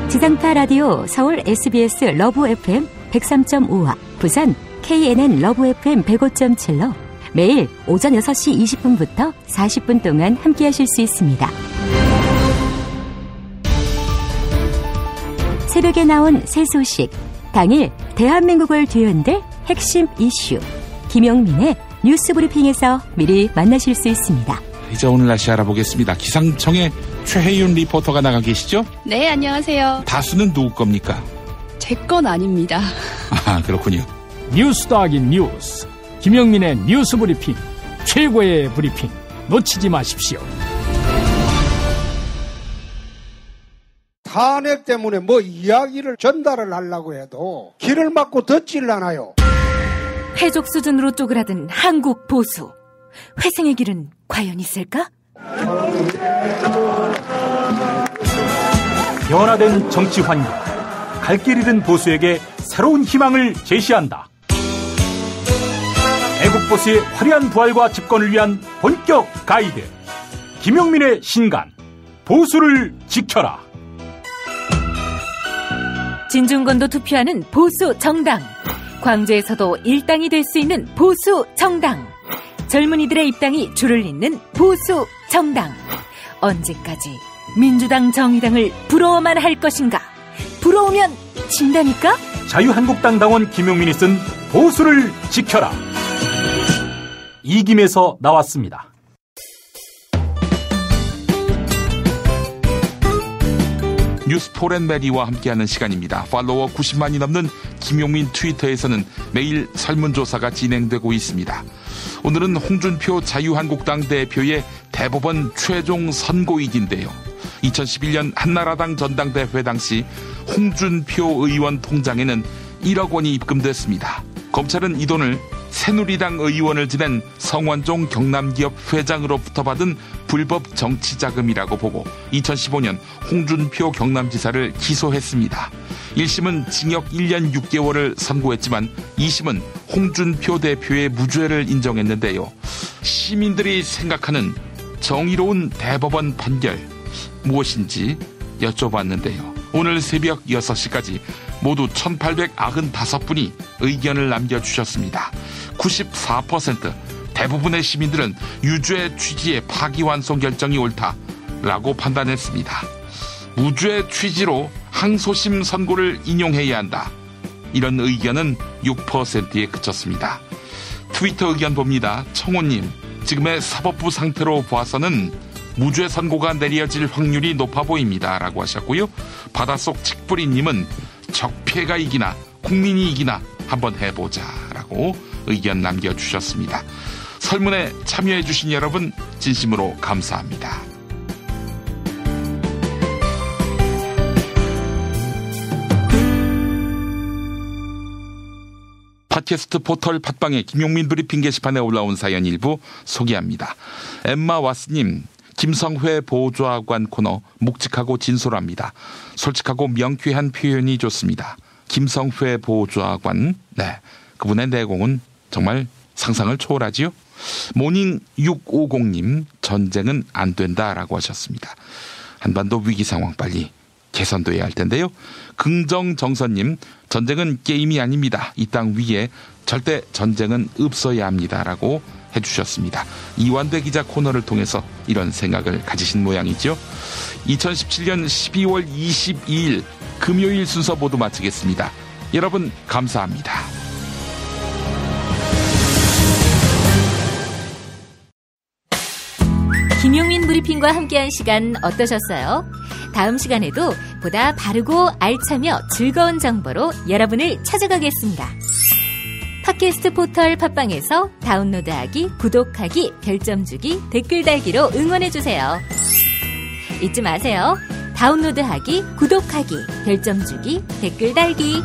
지상파 라디오 서울 SBS 러브 FM 103.5와 부산 KNN 러브 FM 105.7로 매일 오전 6시 20분부터 40분 동안 함께하실 수 있습니다. 새벽에 나온 새 소식, 당일 대한민국을 뒤흔들 핵심 이슈, 김용민의 뉴스 브리핑에서 미리 만나실 수 있습니다. 이제 오늘 날씨 알아보겠습니다. 기상청에 최혜윤 리포터가 나가 계시죠? 네, 안녕하세요. 다수는 누구 겁니까? 제 건 아닙니다. 그렇군요. 뉴스 더하기 뉴스, 김영민의 뉴스 브리핑, 최고의 브리핑 놓치지 마십시오. 탄핵 때문에 뭐 이야기를 전달을 하려고 해도 길을 막고 듣질 않아요. 해적 수준으로 쪼그라든 한국 보수. 회생의 길은 과연 있을까? 변화된 정치 환경, 갈 길 잃은 보수에게 새로운 희망을 제시한다. 애국 보수의 화려한 부활과 집권을 위한 본격 가이드, 김용민의 신간, 보수를 지켜라. 진중권도 투표하는 보수 정당. 광주에서도 일당이 될 수 있는 보수 정당. 젊은이들의 입당이 줄을 잇는 보수 정당. 언제까지 민주당 정의당을 부러워만 할 것인가? 부러우면 진다니까? 자유한국당 당원 김용민이 쓴 보수를 지켜라. 이김에서 나왔습니다. 뉴스 폴앤메리와 함께하는 시간입니다. 팔로워 90만이 넘는 김용민 트위터에서는 매일 설문조사가 진행되고 있습니다. 오늘은 홍준표 자유한국당 대표의 대법원 최종 선고일인데요. 2011년 한나라당 전당대회 당시 홍준표 의원 통장에는 1억 원이 입금됐습니다. 검찰은 이 돈을 새누리당 의원을 지낸 성완종 경남기업 회장으로부터 받은 불법 정치자금이라고 보고 2015년 홍준표 경남지사를 기소했습니다. 1심은 징역 1년 6개월을 선고했지만 2심은 홍준표 대표의 무죄를 인정했는데요. 시민들이 생각하는 정의로운 대법원 판결 무엇인지 여쭤봤는데요. 오늘 새벽 6시까지 모두 1895분이 의견을 남겨주셨습니다. 94% 대부분의 시민들은 유주의 취지의 파기환송 결정이 옳다라고 판단했습니다. 무주의 취지로 항소심 선고를 인용해야 한다. 이런 의견은 6%에 그쳤습니다. 트위터 의견 봅니다. 청호님, 지금의 사법부 상태로 봐서는 무죄 선고가 내려질 확률이 높아 보입니다. 라고 하셨고요. 바닷속 칡뿌리님은 적폐가 이기나 국민이 이기나 한번 해보자 라고 의견 남겨주셨습니다. 설문에 참여해주신 여러분 진심으로 감사합니다. 팟캐스트 포털 팟빵의 김용민 브리핑 게시판에 올라온 사연 일부 소개합니다. 엠마 와스님, 김성회 보좌관 코너 묵직하고 진솔합니다. 솔직하고 명쾌한 표현이 좋습니다. 김성회 보좌관, 네, 그분의 내공은 정말 상상을 초월하지요. 모닝 650님, 전쟁은 안 된다라고 하셨습니다. 한반도 위기 상황 빨리 개선돼야 할 텐데요. 긍정정선님, 전쟁은 게임이 아닙니다. 이 땅 위에 절대 전쟁은 없어야 합니다라고 해주셨습니다. 이완대 기자 코너를 통해서 이런 생각을 가지신 모양이죠. 2017년 12월 22일 금요일 순서 모두 마치겠습니다. 여러분 감사합니다. 김용민 브리핑과 함께한 시간 어떠셨어요? 다음 시간에도 보다 바르고 알차며 즐거운 정보로 여러분을 찾아가겠습니다. 팟캐스트 포털 팟빵에서 다운로드하기, 구독하기, 별점 주기, 댓글 달기로 응원해주세요. 잊지 마세요. 다운로드하기, 구독하기, 별점 주기, 댓글 달기.